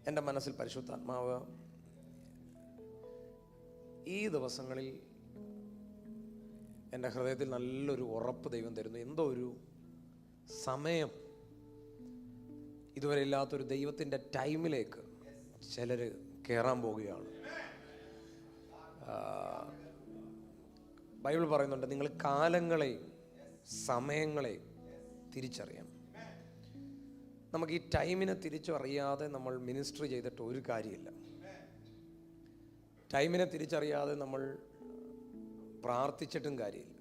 എൻ്റെ മനസ്സിൽ പരിശുദ്ധാത്മാവ് ഈ ദിവസങ്ങളിൽ എൻ്റെ ഹൃദയത്തിൽ നല്ലൊരു ഉറപ്പ് ദൈവം തരുന്നു. എന്തോ ഒരു സമയം, ഇതുവരെ ഇല്ലാത്തൊരു ദൈവത്തിൻ്റെ ടൈമിലേക്ക് ചിലർ കയറാൻ പോവുകയാണ്. ബൈബിൾ പറയുന്നുണ്ട്, നിങ്ങൾ കാലങ്ങളെയും സമയങ്ങളെയും തിരിച്ചറിയണം. നമുക്ക് ഈ ടൈമിനെ തിരിച്ചറിയാതെ നമ്മൾ മിനിസ്ട്രി ചെയ്തിട്ട് ഒരു കാര്യമില്ല. ടൈമിനെ തിരിച്ചറിയാതെ നമ്മൾ പ്രാർത്ഥിച്ചിട്ടും കാര്യമില്ല.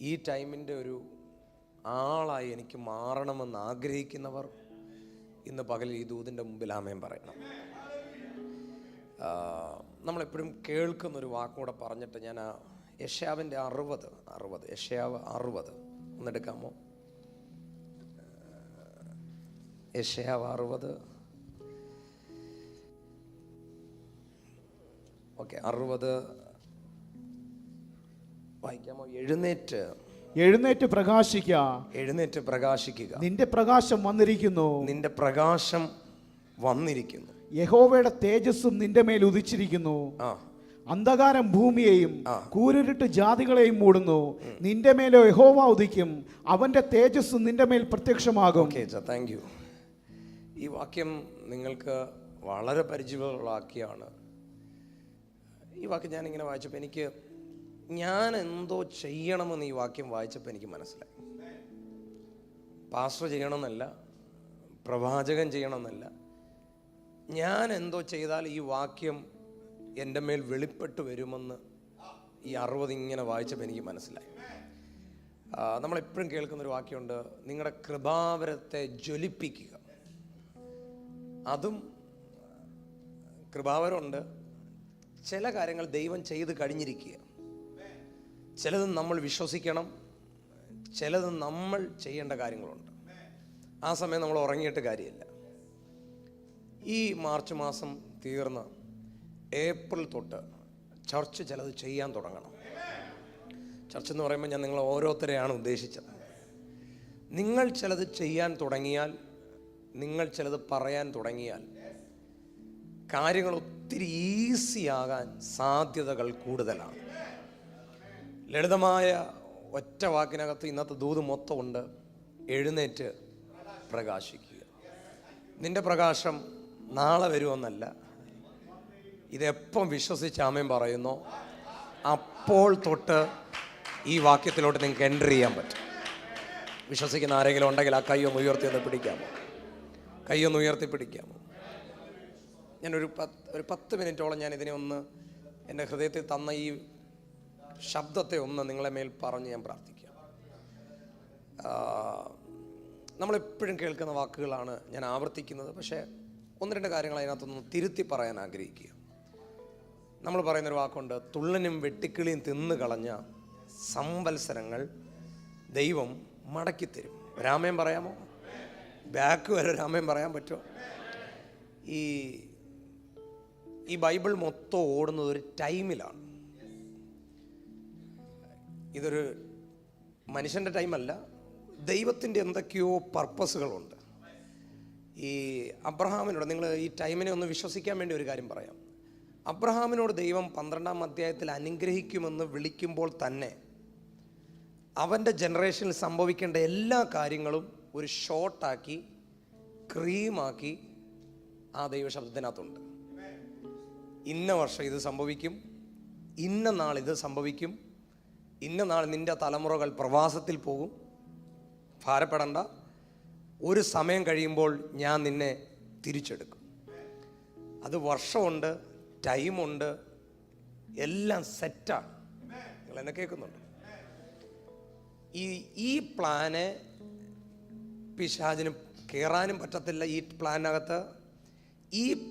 ഈ ടൈമിൻ്റെ ഒരു ആളായി എനിക്ക് മാറണമെന്ന് ആഗ്രഹിക്കുന്നവർ ഇന്ന് പകൽ ഈ ദൂതിൻ്റെ മുമ്പിൽ ആമേൻ പറയണം. നമ്മളെപ്പോഴും കേൾക്കുന്നൊരു വാക്കുകൂടെ പറഞ്ഞിട്ട് ഞാൻ യെശയ്യാവിൻ്റെ 60 യെശയ്യാവ് 60 ഒന്നെടുക്കാമോ? യെശയ്യാവ് 60 ഓക്കെ 60 വായിക്കാമോ? എഴുന്നേറ്റ് പ്രകാശിക്കുക, നിന്റെ പ്രകാശം വന്നിരിക്കുന്നു, യഹോവയുടെ തേജസ്സും നിന്റെ മേൽ ഉദിച്ചിരിക്കുന്നു. അന്ധകാരം ഭൂമിയെയും കൂരിരുട്ട് ജാതികളെയും മൂടുന്നു. നിന്റെ മേലോ യഹോവ ഉദിക്കും, അവന്റെ തേജസ്സും നിന്റെ മേൽ പ്രത്യക്ഷമാകും. Thank you. ഈ വാക്യം നിങ്ങൾക്ക് വളരെ പരിചയമുള്ള വാക്യമാണ്. ഈ വാക്യം ഞാനിങ്ങനെ വായിച്ചപ്പോൾ ഞാൻ എന്തോ ചെയ്യണമെന്ന് ഈ വാക്യം വായിച്ചപ്പോൾ എനിക്ക് മനസ്സിലായി. പാസ്റ്റർ ചെയ്യണമെന്നല്ല, പ്രവാചകൻ ചെയ്യണമെന്നല്ല, ഞാൻ എന്തോ ചെയ്താൽ ഈ വാക്യം എൻ്റെ മേൽ വെളിപ്പെട്ട് വരുമെന്ന് ഈ 60 ഇങ്ങനെ വായിച്ചപ്പോൾ എനിക്ക് മനസ്സിലായി. നമ്മളെപ്പോഴും കേൾക്കുന്നൊരു വാക്യമുണ്ട്, നിങ്ങളുടെ കൃപാവരത്തെ ജ്വലിപ്പിക്കുക. അതും കൃപാവരമുണ്ട്. ചില കാര്യങ്ങൾ ദൈവം ചെയ്ത് കഴിഞ്ഞിരിക്കുക. ചിലത് നമ്മൾ വിശ്വസിക്കണം, ചിലത് നമ്മൾ ചെയ്യേണ്ട കാര്യങ്ങളുണ്ട്. ആ സമയം നമ്മൾ ഉറങ്ങിയിട്ട് കാര്യമില്ല. ഈ മാർച്ച് മാസം തീർന്ന് ഏപ്രിൽ തൊട്ട് ചർച്ച് ചിലത് ചെയ്യാൻ തുടങ്ങണം. ചർച്ച് എന്ന് പറയുമ്പോൾ ഞാൻ നിങ്ങൾ ഓരോരുത്തരെയാണ് ഉദ്ദേശിച്ചത്. നിങ്ങൾ ചിലത് ചെയ്യാൻ തുടങ്ങിയാൽ, നിങ്ങൾ ചിലത് പറയാൻ തുടങ്ങിയാൽ കാര്യങ്ങൾ ഒത്തിരി ഈസിയാകാൻ സാധ്യതകൾ കൂടുതലാണ്. ലളിതമായ ഒറ്റ വാക്കിനകത്ത് ഇന്നത്തെ ദൂത് മൊത്തം ഉണ്ട്. എഴുന്നേറ്റ് പ്രകാശിക്കുക. നിന്റെ പ്രകാശം നാളെ വരുമെന്നല്ല, ഇതെപ്പം വിശ്വസിച്ച് ആമേൻ പറയുന്നോ അപ്പോൾ തൊട്ട് ഈ വാക്യത്തിലോട്ട് നിങ്ങൾക്ക് എൻ്റർ ചെയ്യാൻ പറ്റും. വിശ്വസിക്കുന്ന ആരെങ്കിലും ഉണ്ടെങ്കിൽ ആ കൈയൊന്ന് ഉയർത്തി പിടിക്കാമോ? ഞാനൊരു 10 മിനിറ്റോളം ഞാൻ ഇതിനെ ഒന്ന് എൻ്റെ ഹൃദയത്തിൽ തന്ന ഈ ശബ്ദത്തെ ഒന്ന് നിങ്ങളെ മേൽ പറഞ്ഞ് ഞാൻ പ്രാർത്ഥിക്കാം. നമ്മളെപ്പോഴും കേൾക്കുന്ന വാക്കുകളാണ് ഞാൻ ആവർത്തിക്കുന്നത്. പക്ഷേ 1-2 കാര്യങ്ങൾ അതിനകത്തൊന്ന് തിരുത്തി പറയാൻ ആഗ്രഹിക്കുക. നമ്മൾ പറയുന്നൊരു വാക്കുണ്ട്, തുള്ളനും വെട്ടിക്കിളിയും തിന്നു കളഞ്ഞ സംവത്സരങ്ങൾ ദൈവം മടക്കിത്തരും. രാമേൻ പറയാമോ? ബാക്ക് വരെ രാമേൻ പറയാൻ പറ്റുമോ? ഈ ബൈബിൾ മൊത്തം ഓടുന്നത് ഒരു ടൈമിലാണ്. ഇതൊരു മനുഷ്യൻ്റെ ടൈമല്ല, ദൈവത്തിൻ്റെ എന്തൊക്കെയോ പർപ്പസുകളുണ്ട്. ഈ അബ്രഹാമിനോട്, നിങ്ങൾ ഈ ടൈമിനെ ഒന്ന് വിശ്വസിക്കാൻ വേണ്ടി ഒരു കാര്യം പറയാം. അബ്രഹാമിനോട് ദൈവം 12-ാം അധ്യായത്തിൽ അനുഗ്രഹിക്കുമെന്ന് വിളിക്കുമ്പോൾ തന്നെ അവൻ്റെ ജനറേഷനിൽ സംഭവിക്കേണ്ട എല്ലാ കാര്യങ്ങളും ഒരു ഷോർട്ടാക്കി ക്രീമാക്കി ആ ദൈവശബ്ദത്തിനകത്തുണ്ട്. ഇന്ന വർഷം ഇത് സംഭവിക്കും, ഇന്ന നാൾ ഇത് സംഭവിക്കും, ഇന്ന നാൾ നിൻ്റെ തലമുറകൾ പ്രവാസത്തിൽ പോകും, ഭാരപ്പെടണ്ട, ഒരു സമയം കഴിയുമ്പോൾ ഞാൻ നിന്നെ തിരിച്ചെടുക്കും. അത് വർഷമുണ്ട്, ടൈമുണ്ട്, എല്ലാം സെറ്റാണ്. നിങ്ങൾ എന്നെ കേൾക്കുന്നുണ്ട്? ഈ പ്ലാന് പിശാചിന് കയറാനും പറ്റത്തില്ല. ഈ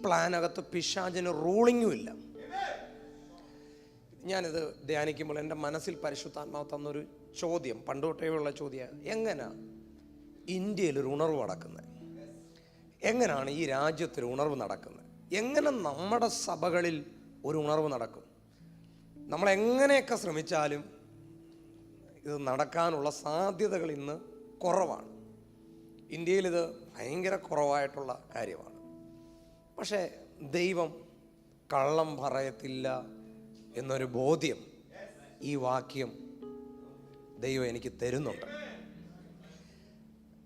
പ്ലാനകത്ത് പിശാചിന് റൂളിങ്ങും ഇല്ല. ഞാനിത് ധ്യാനിക്കുമ്പോൾ എൻ്റെ മനസ്സിൽ പരിശുദ്ധാത്മാവ് തന്നൊരു ചോദ്യം, പണ്ടുതൊട്ടേയുള്ള ചോദ്യം, എങ്ങനെ ഇന്ത്യയിലൊരു ഉണർവ് നടക്കുന്നത്? എങ്ങനെയാണ് ഈ രാജ്യത്തൊരു ഉണർവ് നടക്കുന്നത്? എങ്ങനെ നമ്മുടെ സഭകളിൽ ഒരു ഉണർവ് നടക്കും? നമ്മളെങ്ങനെയൊക്കെ ശ്രമിച്ചാലും ഇത് നടക്കാനുള്ള സാധ്യതകൾ ഇന്ന് കുറവാണ്. ഇന്ത്യയിൽ ഇത് ഭയങ്കര കുറവായിട്ടുള്ള കാര്യമാണ്. പക്ഷേ ദൈവം കള്ളം പറയത്തില്ല എന്നൊരു ബോധ്യം ഈ വാക്യം ദൈവം എനിക്ക് തരുന്നുണ്ട്.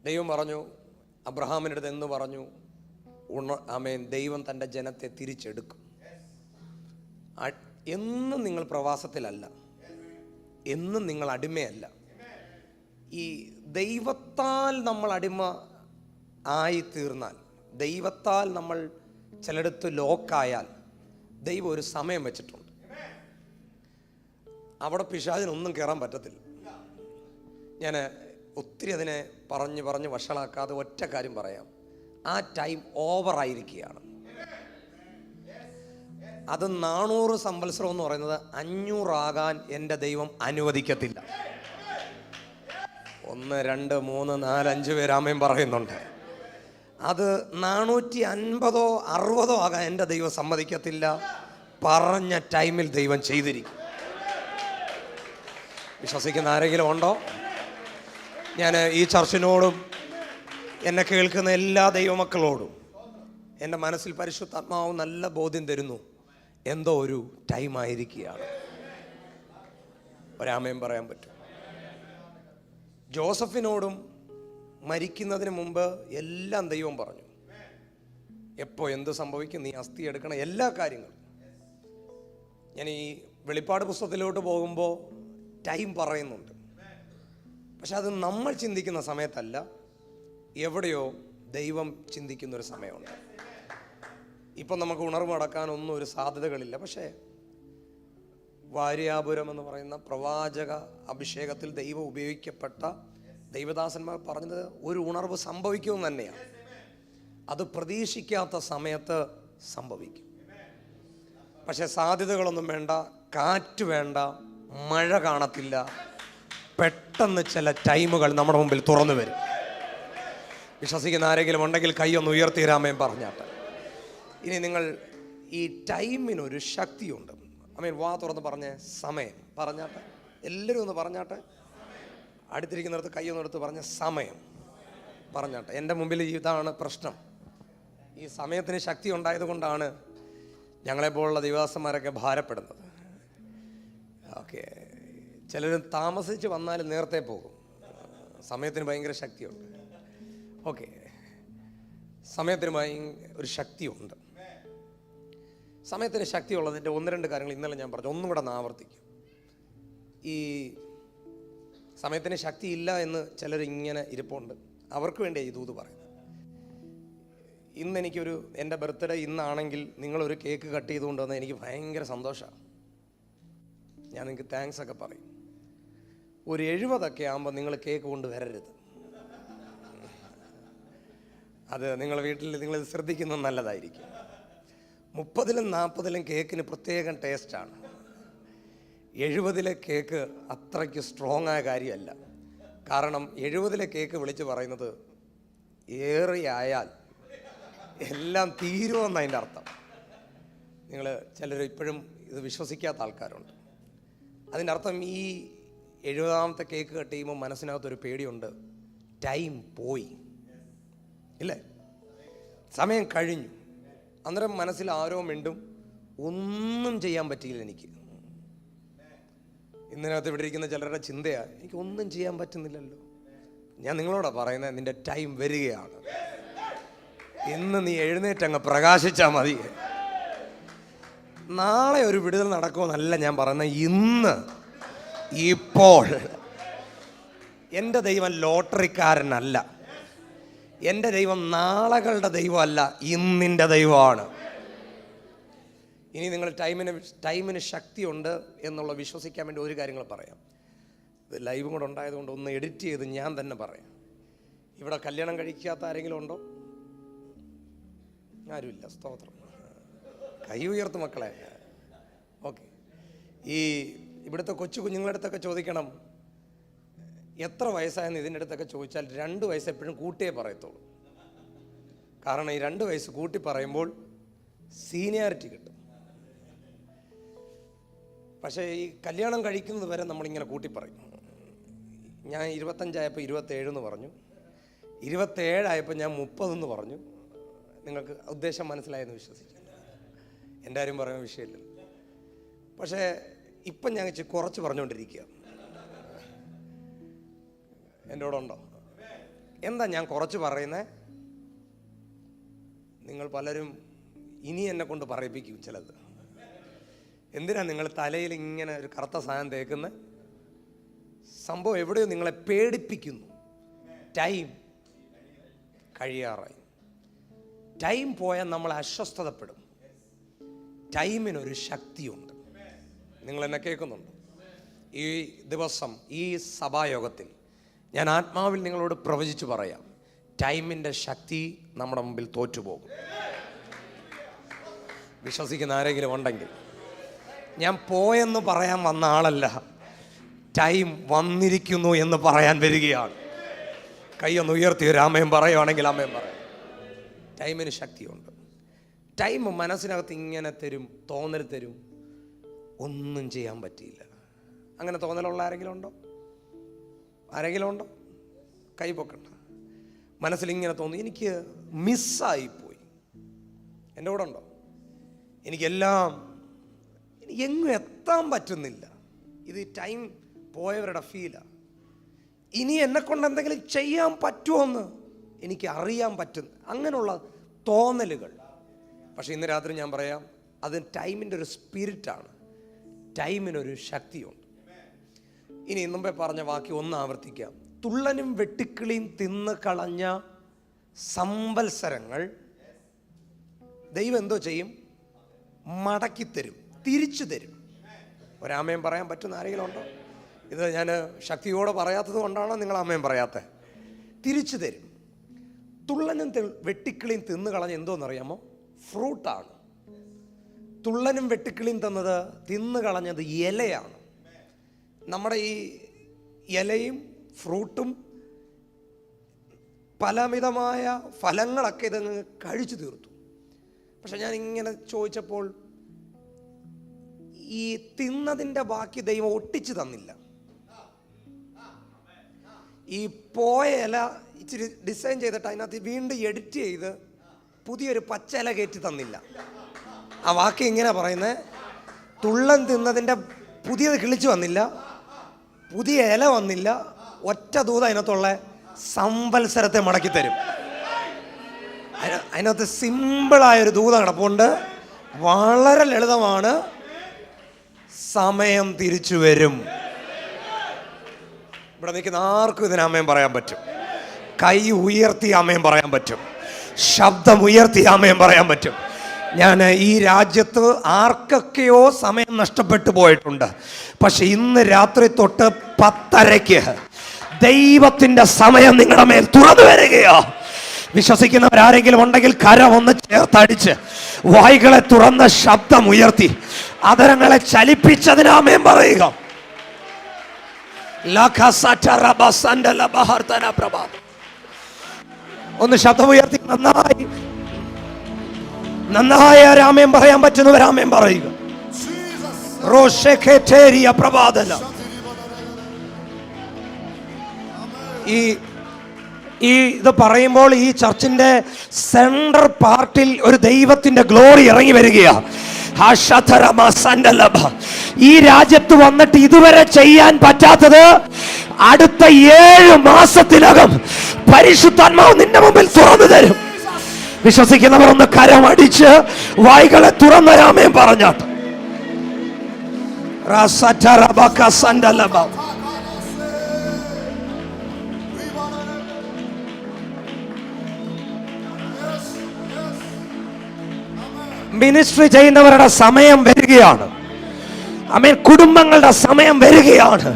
ദൈവം പറഞ്ഞു, അബ്രഹാമിൻ്റെ അടുത്ത് എന്ന് പറഞ്ഞു, ആമേൻ, ദൈവം തൻ്റെ ജനത്തെ തിരിച്ചെടുക്കും. എന്നും നിങ്ങൾ പ്രവാസത്തിലല്ല, എന്നും നിങ്ങൾ അടിമയല്ല. ഈ ദൈവത്താൽ നമ്മൾ അടിമ ആയിത്തീർന്നാൽ, ദൈവത്താൽ നമ്മൾ ചിലയിടത്ത് ലോക്കായാൽ, ദൈവം ഒരു സമയം വെച്ചിട്ടുണ്ട്. അവിടെ പിശാചിനൊന്നും കയറാൻ പറ്റത്തില്ല. ഞാൻ ഒത്തിരി അതിനെ പറഞ്ഞ് വഷളാക്കാതെ ഒറ്റ കാര്യം പറയാം, ആ ടൈം ഓവറായിരിക്കുകയാണ്. അത് 400 സംവത്സരം എന്ന് പറയുന്നത് 500 ആകാൻ എൻ്റെ ദൈവം അനുവദിക്കത്തില്ല. 1 2 3 4 5 പേര് ആമേൻ പറയുന്നുണ്ട്. അത് 450 60 ആകാൻ എൻ്റെ ദൈവം സമ്മതിക്കത്തില്ല. പറഞ്ഞ ടൈമിൽ ദൈവം ചെയ്തിരിക്കും. വിശ്വസിക്കുന്ന ആരെങ്കിലും ഉണ്ടോ? ഞാൻ ഈ ചർച്ചിനോടും എന്നെ കേൾക്കുന്ന എല്ലാ ദൈവമക്കളോടും എൻ്റെ മനസ്സിൽ പരിശുദ്ധാത്മാവ് നല്ല ബോധ്യം തരുന്നു, എന്തോ ഒരു ടൈം ആയിരിക്കുകയാണ്. ഒരാമയും പറയാൻ പറ്റും. ജോസഫിനോടും മരിക്കുന്നതിന് മുമ്പ് എല്ലാം ദൈവം പറഞ്ഞു, എപ്പോൾ എന്ത് സംഭവിക്കും, നീ അസ്ഥി എടുക്കണം, എല്ലാ കാര്യങ്ങളും. ഞാൻ ഈ വെളിപ്പാട് പുസ്തകത്തിലോട്ട് പോകുമ്പോൾ ടൈം പറയുന്നുണ്ട്. പക്ഷെ അത് നമ്മൾ ചിന്തിക്കുന്ന സമയത്തല്ല, എവിടെയോ ദൈവം ചിന്തിക്കുന്നൊരു സമയമുണ്ട്. ഇപ്പം നമുക്ക് ഉണർവ് നടക്കാനൊന്നും ഒരു സാധ്യതകളില്ല. പക്ഷേ വാര്യാപുരം എന്ന് പറയുന്ന പ്രവാചക അഭിഷേകത്തിൽ ദൈവം ഉപയോഗിക്കപ്പെട്ട ദൈവദാസന്മാർ പറഞ്ഞത് ഒരു ഉണർവ് സംഭവിക്കുമെന്ന് തന്നെയാണ്. അത് പ്രതീക്ഷിക്കാത്ത സമയത്ത് സംഭവിക്കും. പക്ഷെ സാധ്യതകളൊന്നും വേണ്ട, കാറ്റ് വേണ്ട, മഴ കാണത്തില്ല. പെട്ടെന്ന് ചില ടൈമുകൾ നമ്മുടെ മുമ്പിൽ തുറന്നു വരും. വിശ്വസിക്കുന്ന ആരെങ്കിലും ഉണ്ടെങ്കിൽ കൈയൊന്ന് ഉയർത്തിരാമേൻ പറഞ്ഞാട്ടെ. ഇനി നിങ്ങൾ ഈ ടൈമിനൊരു ശക്തിയുണ്ട്. വാ തുറന്ന് പറഞ്ഞ സമയം പറഞ്ഞാട്ടെ. എല്ലാവരും ഒന്ന് പറഞ്ഞാട്ടെ. അടുത്തിരിക്കുന്നിടത്ത് കൈയൊന്നെടുത്ത് പറഞ്ഞ സമയം പറഞ്ഞാട്ടെ. എൻ്റെ മുമ്പിൽ ഇതാണ് പ്രശ്നം. ഈ സമയത്തിന് ശക്തി ഉണ്ടായത് കൊണ്ടാണ് ഞങ്ങളെപ്പോലുള്ള ദൈവദാസന്മാരൊക്കെ ഭാരപ്പെടുന്നത്. ഓക്കെ, ചിലർ താമസിച്ച് വന്നാലും നേരത്തെ പോകും. സമയത്തിന് ഭയങ്കര ശക്തിയുണ്ട്. ഓക്കെ, സമയത്തിന് ഒരു ശക്തിയുണ്ട്. സമയത്തിന് ശക്തിയുള്ളതിൻ്റെ 1-2 കാര്യങ്ങൾ ഇന്നലെ ഞാൻ പറഞ്ഞു, ഒന്നും കൂടെ ആവർത്തിക്കും. ഈ സമയത്തിന് ശക്തിയില്ല എന്ന് ചിലർ ഇങ്ങനെ ഇരിപ്പുണ്ട്. അവർക്ക് വേണ്ടി ഈ ദൂത് പറയുന്നത്. ഇന്നെനിക്കൊരു എൻ്റെ ബർത്ത്ഡേ ഇന്നാണെങ്കിൽ നിങ്ങളൊരു കേക്ക് കട്ട് ചെയ്തുകൊണ്ട് വന്നാൽ എനിക്ക് ഭയങ്കര സന്തോഷമാണ്. ഞാൻ നിങ്ങൾക്ക് താങ്ക്സ് ഒക്കെ പറയും. ഒരു 70 ആകുമ്പോൾ നിങ്ങൾ കേക്ക് കൊണ്ട് വരരുത്. അത് നിങ്ങൾ വീട്ടിൽ നിങ്ങൾ ശ്രദ്ധിക്കുന്നത് നല്ലതായിരിക്കും. 30-ലും 40-ലും കേക്കിന് പ്രത്യേകം ടേസ്റ്റാണ്. 70-ലെ കേക്ക് അത്രയ്ക്ക് സ്ട്രോങ് ആയ കാര്യമല്ല. കാരണം 70-ലെ കേക്ക് വിളിച്ച് പറയുന്നത് ഏറിയായാൽ എല്ലാം തീരുമെന്നതിൻ്റെ അർത്ഥം. നിങ്ങൾ ചിലർ ഇപ്പോഴും ഇത് വിശ്വസിക്കാത്ത ആൾക്കാരുണ്ട്. അതിൻ്റെ അർത്ഥം ഈ 70-ാമത്തെ കേക്ക് കട്ട് ചെയ്യുമ്പോൾ മനസ്സിനകത്തൊരു പേടിയുണ്ട്, ടൈം പോയി ഇല്ലേ, സമയം കഴിഞ്ഞു. അന്നേരം മനസ്സിൽ ആരോ മിണ്ടും, ഒന്നും ചെയ്യാൻ പറ്റിയില്ല എനിക്ക്. ഇന്നതിനകത്ത് ഇവിടെ ഇരിക്കുന്ന ചിലരുടെ ചിന്തയാണ്, എനിക്ക് ഒന്നും ചെയ്യാൻ പറ്റുന്നില്ലല്ലോ. ഞാൻ നിങ്ങളോടാണ് പറയുന്നത്, നിന്റെ ടൈം വരികയാണ്. ഇന്ന് നീ എഴുന്നേറ്റ് അങ്ങ് പ്രകാശിച്ചാൽ മതി. നാളെ ഒരു വിടുതൽ നടക്കുമെന്നല്ല ഞാൻ പറയുന്നത്, ഇന്ന് ഇപ്പോൾ. എൻ്റെ ദൈവം ലോട്ടറിക്കാരനല്ല. എൻ്റെ ദൈവം നാളകളുടെ ദൈവമല്ല, ഇന്നിൻ്റെ ദൈവമാണ്. ഇനി നിങ്ങൾ ടൈമിന് ശക്തിയുണ്ട് എന്നുള്ള വിശ്വസിക്കാൻ വേണ്ടി ഒരു കാര്യങ്ങൾ പറയാം. ഇത് ലൈവും കൂടെ ഉണ്ടായതുകൊണ്ട് ഒന്ന് എഡിറ്റ് ചെയ്ത് ഞാൻ തന്നെ പറയാം. ഇവിടെ കല്യാണം കഴിക്കാത്ത ആരെങ്കിലും ഉണ്ടോ? ആരുമില്ല. സ്തോത്രം. കൈ ഉയർത്ത് മക്കളെ. ഓക്കെ, ഈ ഇവിടുത്തെ കൊച്ചു കുഞ്ഞുങ്ങളുടെ അടുത്തൊക്കെ ചോദിക്കണം, എത്ര വയസ്സായെന്ന് ഇതിൻ്റെ അടുത്തൊക്കെ ചോദിച്ചാൽ 2 വയസ്സ് എപ്പോഴും കൂട്ടിയേ പറയത്തുള്ളൂ. കാരണം ഈ 2 വയസ്സ് കൂട്ടി പറയുമ്പോൾ സീനിയോറിറ്റി കിട്ടും. പക്ഷേ ഈ കല്യാണം കഴിക്കുന്നത് വരെ നമ്മളിങ്ങനെ കൂട്ടി പറയും. ഞാൻ 25 ആയപ്പോൾ 27 എന്ന് പറഞ്ഞു, 27 ആയപ്പോൾ ഞാൻ 30 എന്ന് പറഞ്ഞു. നിങ്ങൾക്ക് ഉദ്ദേശം മനസ്സിലായെന്ന് വിശ്വസിക്കുന്നു. എൻ്റെ ആരും പറയുന്ന വിഷയമില്ല. പക്ഷേ ഇപ്പം ഞാൻ കുറച്ച് പറഞ്ഞുകൊണ്ടിരിക്കുക. എൻ്റെ കൂടെ ഉണ്ടോ? എന്താ ഞാൻ കുറച്ച് പറയുന്നത്? നിങ്ങൾ പലരും ഇനി എന്നെ കൊണ്ട് പറയിപ്പിക്കും ചിലത്. എന്തിനാ നിങ്ങൾ തലയിൽ ഇങ്ങനെ ഒരു കറുത്ത സാധനം തേക്കുന്നത്? സംഭവം എവിടെയോ നിങ്ങളെ പേടിപ്പിക്കുന്നു. ടൈം കഴിയാറായി. ടൈം പോയാൽ നമ്മൾ അസ്വസ്ഥതപ്പെടും. ടൈമിനൊരു ശക്തിയുണ്ട്. നിങ്ങൾ എന്നെ കേൾക്കുന്നുണ്ട്? ഈ ദിവസം ഈ സഭായോഗത്തിൽ ഞാൻ ആത്മാവിൽ നിങ്ങളോട് പ്രവചിച്ചു പറയാം, ടൈമിൻ്റെ ശക്തി നമ്മുടെ മുമ്പിൽ തോറ്റുപോകും. വിശ്വസിക്കുന്ന ആരെങ്കിലും ഉണ്ടെങ്കിൽ, ഞാൻ പോയെന്ന് പറയാൻ വന്ന ആളല്ല, ടൈം വന്നിരിക്കുന്നു എന്ന് പറയാൻ വരികയാണ്. കൈയൊന്ന് ഉയർത്തി ഒരു ആമേൻ പറയുവാണെങ്കിൽ ആമേൻ പറയാം. ടൈമിന് ശക്തിയുണ്ട്. ടൈം മനസ്സിനകത്ത് ഇങ്ങനെ തരും, തോന്നൽ തരും, ഒന്നും ചെയ്യാൻ പറ്റിയില്ല. അങ്ങനെ തോന്നലുള്ള ആരെങ്കിലും ഉണ്ടോ? ആരെങ്കിലും ഉണ്ടോ? കൈ പൊക്കണ്ട. മനസ്സിലിങ്ങനെ തോന്നി, എനിക്ക് മിസ്സായിപ്പോയി. എൻ്റെ കൂടെ ഉണ്ടോ? എനിക്കെല്ലാം എങ്ങും എത്താൻ പറ്റുന്നില്ല. ഇത് ടൈം പോയവരുടെ ഫീലാണ്. ഇനി എന്നെക്കൊണ്ട് എന്തെങ്കിലും ചെയ്യാൻ പറ്റുമോയെന്ന് എനിക്ക് അറിയാൻ പറ്റും, അങ്ങനെയുള്ള തോന്നലുകൾ. പക്ഷെ ഇന്ന് രാത്രി ഞാൻ പറയാം, അത് ടൈമിൻ്റെ ഒരു സ്പിരിറ്റാണ്. ടൈമിനൊരു ശക്തിയുണ്ട്. ഇനി മുമ്പേ പറഞ്ഞ വാക്യം ഒന്ന് ആവർത്തിക്കാം. തുള്ളനും വെട്ടിക്കിളിയും തിന്ന് കളഞ്ഞ സംവത്സരങ്ങൾ ദൈവം എന്തോ ചെയ്യും? മടക്കിത്തരും, തിരിച്ചു തരും. ഒരാമയം പറയാൻ പറ്റുന്ന ആരെങ്കിലും ഉണ്ടോ? ഇത് ഞാൻ ശക്തിയോടെ പറയാത്തത് കൊണ്ടാണോ നിങ്ങൾ ആമയം പറയാത്തത്? തിരിച്ചു തരും. തുള്ളനും വെട്ടിക്കിളിയും തിന്ന് കളഞ്ഞ എന്തോന്നറിയാമോ? ഫ്രൂട്ടാണ്. തുള്ളനും വെട്ടിക്കിളിയും തിന്ന് കളഞ്ഞത് ഇലയാണ്. നമ്മുടെ ഈ ഇലയും ഫ്രൂട്ടും പലവിധമായ ഫലങ്ങളൊക്കെ ഇതങ്ങ് കഴിച്ചു തീർത്തു. പക്ഷെ ഞാൻ ഇങ്ങനെ ചോദിച്ചപ്പോൾ ഈ തിന്നതിൻ്റെ ബാക്കി ദൈവം ഒട്ടിച്ചു തന്നില്ല. ഈ പോയ ഇല ഇച്ചിരി ഡിസൈൻ ചെയ്തിട്ട് അതിനകത്ത് വീണ്ടും എഡിറ്റ് ചെയ്ത് പുതിയൊരു പച്ച ഇല കയറ്റി തന്നില്ല. ആ വാക്യം ഇങ്ങനെ പറയുന്നത്, തുള്ളൻ തിന്നതിൻ്റെ പുതിയത് കിളിച്ചു വന്നില്ല, പുതിയ ഇല വന്നില്ല, ഒറ്റ ദൂത അതിനകത്തുള്ള സംവത്സരത്തെ മടക്കി തരും. അതിനകത്ത് സിമ്പിളായൊരു ദൂത കിടപ്പുണ്ട്, വളരെ ലളിതമാണ്. സമയം തിരിച്ചു വരും. ഇവിടെ നിൽക്കുന്ന ആർക്കും ഇതിന് ആമേൻ പറയാൻ പറ്റും. കൈ ഉയർത്തി ആമേൻ പറയാൻ പറ്റും. ശബ്ദം ഉയർത്തി ആമേൻ പറയാൻ പറ്റും. ഞാൻ ഈ രാജ്യത്ത് ആർക്കൊക്കെയോ സമയം നഷ്ടപ്പെട്ടു പോയിട്ടുണ്ട്. പക്ഷെ ഇന്ന് രാത്രി തൊട്ട് 10:30 ദൈവത്തിൻ്റെ സമയം നിങ്ങളുടെ മേൽ തുറന്നു വരികയോ. വിശ്വസിക്കുന്നവരാരെങ്കിലും ഉണ്ടെങ്കിൽ കരം ഒന്ന് ചേർത്തടിച്ച് വായ്കളെ തുറന്ന ശബ്ദം ഉയർത്തി അതരങ്ങളെ ചലിപ്പിച്ചതിനാമേൻ പറയുക. ഒന്ന് ശബ്ദം ഉയർത്തി നന്നായി രാമേൻ പറയാൻ പറ്റുന്നവരാമേൻ പറയുക. ഈ ഇത് പറയുമ്പോൾ ഈ ചർച്ചിന്റെ സെൻട്രൽ പാർട്ടിൽ ഒരു ദൈവത്തിന്റെ ഗ്ലോറി ഇറങ്ങി വരികയാണ്. ഈ രാജ്യത്ത് വന്നിട്ട് ഇതുവരെ ചെയ്യാൻ പറ്റാത്തത് അടുത്ത 7 മാസത്തിനകം പരിശുദ്ധാത്മാവ് നിന്റെ മുമ്പിൽ തുറന്നു തരും. വിശ്വസിക്കുന്നവർ ഒന്ന് കരമടിച്ച് വായ്കളെ തുറന്ന രാമേൻ പറഞ്ഞാട്ട്. മിനിസ്ട്രി ചെയ്യുന്നവരുടെ സമയം വരികയാണ്. ആമേൻ. കുടുംബങ്ങളുടെ സമയം വരികയാണ്.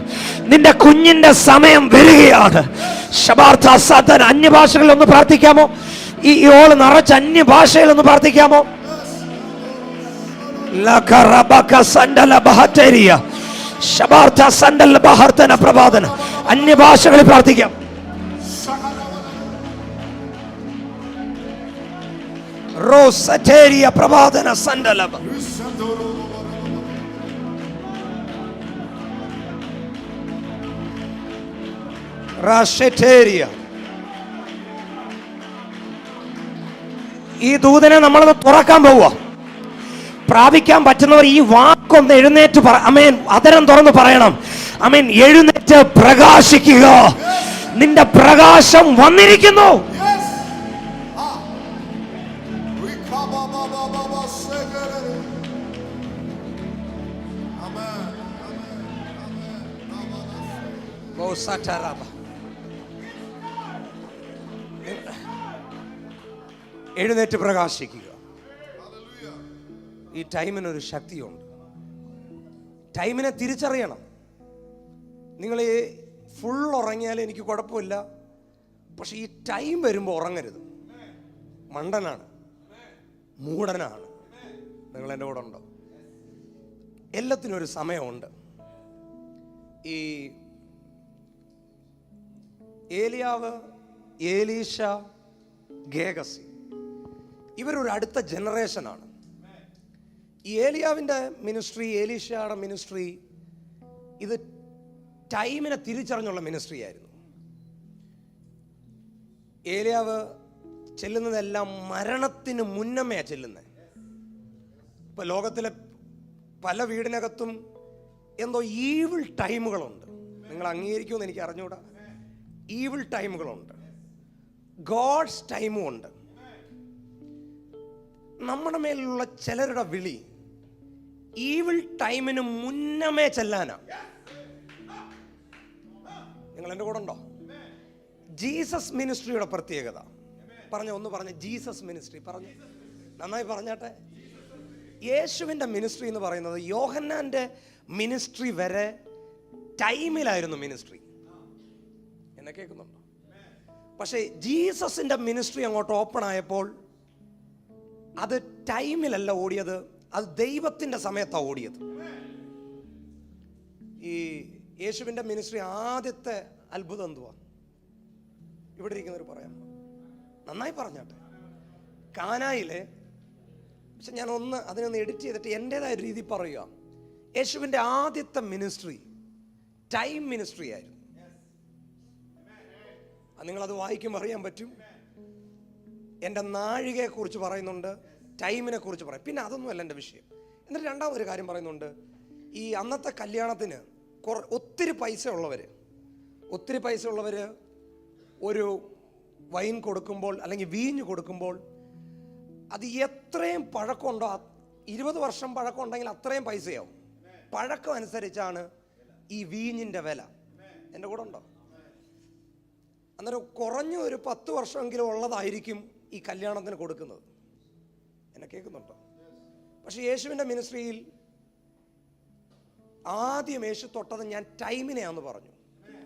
നിന്റെ കുഞ്ഞിന്റെ സമയം വരികയാണ്. ശബാർത്ഥ സദൻ അന്യഭാഷകളിൽ ഒന്ന് പ്രാർത്ഥിക്കാമോ? ഈ ഓള് നിറച്ച് അന്യഭാഷയിൽ ഒന്ന് പ്രാർത്ഥിക്കാമോ? അന്യഭാഷകളിൽ പ്രാർത്ഥിക്കാം. റോസറ്റേരിയ പ്രവാദന സണ്ടലബ റാഷറ്റേരിയ ഈ ദൂതനെ നമ്മളത് തുറക്കാൻ പോവുക. പ്രാപിക്കാൻ പറ്റുന്നവർ ഈ വാക്കൊന്ന് എഴുന്നേറ്റ് അമേൻ, അതരം തുറന്ന് പറയണം. അമേൻ. എഴുന്നേറ്റ് പ്രകാശിക്കുക. നിന്റെ പ്രകാശം വന്നിരിക്കുന്നു. എഴുന്നേറ്റ് പ്രകാശിക്കുക. ഈ ടൈമിനൊരു ശക്തിയുണ്ട്. ടൈമിനെ തിരിച്ചറിയണം. നിങ്ങൾ ഫുൾ ഉറങ്ങിയാലും എനിക്ക് കുഴപ്പമില്ല, പക്ഷെ ഈ ടൈം വരുമ്പോൾ ഉറങ്ങരുത്. മണ്ടനാണ്, മൂടനാണ്. നിങ്ങൾ എൻ്റെ കൂടെ ഉണ്ടോ? എല്ലാത്തിനും ഒരു സമയമുണ്ട്. ഈ ഏലിയാവ്, ഏലീഷ, ഗേഹസി ഇവരൊരു അടുത്ത ജനറേഷനാണ്. ഈ ഏലിയാവിൻ്റെ മിനിസ്ട്രി, ഏലീഷയുടെ മിനിസ്ട്രി, ഇത് ടൈമിനെ തിരിച്ചറിഞ്ഞുള്ള മിനിസ്ട്രി ആയിരുന്നു. ഏലിയാവ് ചെല്ലുന്നതെല്ലാം മരണത്തിന് മുന്നമേ ചെല്ലുന്നത്. ഇപ്പൊ ലോകത്തിലെ പല വീടിനകത്തും എന്തോ ഈവിൾ ടൈമുകളുണ്ട്. നിങ്ങൾ അംഗീകരിക്കുമെന്ന് എനിക്ക് അറിഞ്ഞുകൂടാ. ഈവിൾ ടൈമുകളുണ്ട്, ഗോഡ്സ് ടൈമും ഉണ്ട്. നമ്മുടെ മേലുള്ള ചിലരുടെ വിളി ഈവിൾ ടൈമിന് മുന്നമേ ചെല്ലാനാ. നിങ്ങൾ എൻ്റെ കൂടെ ഉണ്ടോ? ജീസസ് മിനിസ്ട്രിയുടെ പ്രത്യേകത ഒന്ന് പറഞ്ഞ ജീസസ് മിനിസ്ട്രി പറഞ്ഞു, നന്നായി പറഞ്ഞാട്ടെ. യേശുവിൻ്റെ മിനിസ്ട്രി എന്ന് പറയുന്നത് യോഹന്നാൻ്റെ മിനിസ്ട്രി വരെ ടൈമിലായിരുന്നു മിനിസ്ട്രി. എന്നെ കേൾക്കുന്നുണ്ടോ? പക്ഷേ ജീസസിൻ്റെ മിനിസ്ട്രി അങ്ങോട്ട് ഓപ്പൺ ആയപ്പോൾ അത് ടൈമിലല്ല ഓടിയത്, അത് ദൈവത്തിൻ്റെ സമയത്താണ് ഓടിയത്. ഈ യേശുവിൻ്റെ മിനിസ്ട്രി ആദ്യത്തെ അത്ഭുതം എന്തുവാ? ഇവിടെ ഇരിക്കുന്നവർ പറയാം, നന്നായി പറഞ്ഞാട്ടെ. കാനായിലെ, പക്ഷെ ഞാൻ അതിനൊന്ന് എഡിറ്റ് ചെയ്തിട്ട് എൻ്റെതായ രീതി പറയുക. യേശുവിൻ്റെ ആദ്യത്തെ മിനിസ്ട്രി ടൈം മിനിസ്ട്രി ആയിരുന്നു. നിങ്ങളത് വായിക്കുമ്പോൾ അറിയാൻ പറ്റും. എൻ്റെ നാഴികയെ കുറിച്ച് പറയുന്നുണ്ട്, ടൈമിനെ കുറിച്ച് പറയും. പിന്നെ അതൊന്നുമല്ല എൻ്റെ വിഷയം. എന്നിട്ട് രണ്ടാമതൊരു കാര്യം പറയുന്നുണ്ട്. ഈ അന്നത്തെ കല്യാണത്തിന് ഒത്തിരി പൈസ ഉള്ളവർ ഒരു വൈൻ കൊടുക്കുമ്പോൾ അല്ലെങ്കിൽ വീഞ്ഞ് കൊടുക്കുമ്പോൾ അത് എത്രയും പഴക്കമുണ്ടോ, 20 വർഷം പഴക്കം ഉണ്ടെങ്കിൽ അത്രയും പൈസയാവും. പഴക്കം അനുസരിച്ചാണ് ഈ വീഞ്ഞിൻ്റെ വില. എൻ്റെ കൂടെ ഉണ്ടോ? അന്നേരം കുറഞ്ഞ ഒരു 10 വർഷമെങ്കിലും ഉള്ളതായിരിക്കും ഈ കല്യാണത്തിന് കൊടുക്കുന്നത്. എന്നെ കേൾക്കുന്നുണ്ടോ? പക്ഷെ യേശുവിൻ്റെ മിനിസ്ട്രിയിൽ ആദ്യം യേശു തൊട്ടത് ഞാൻ ടൈമിനെയാന്ന് പറഞ്ഞു.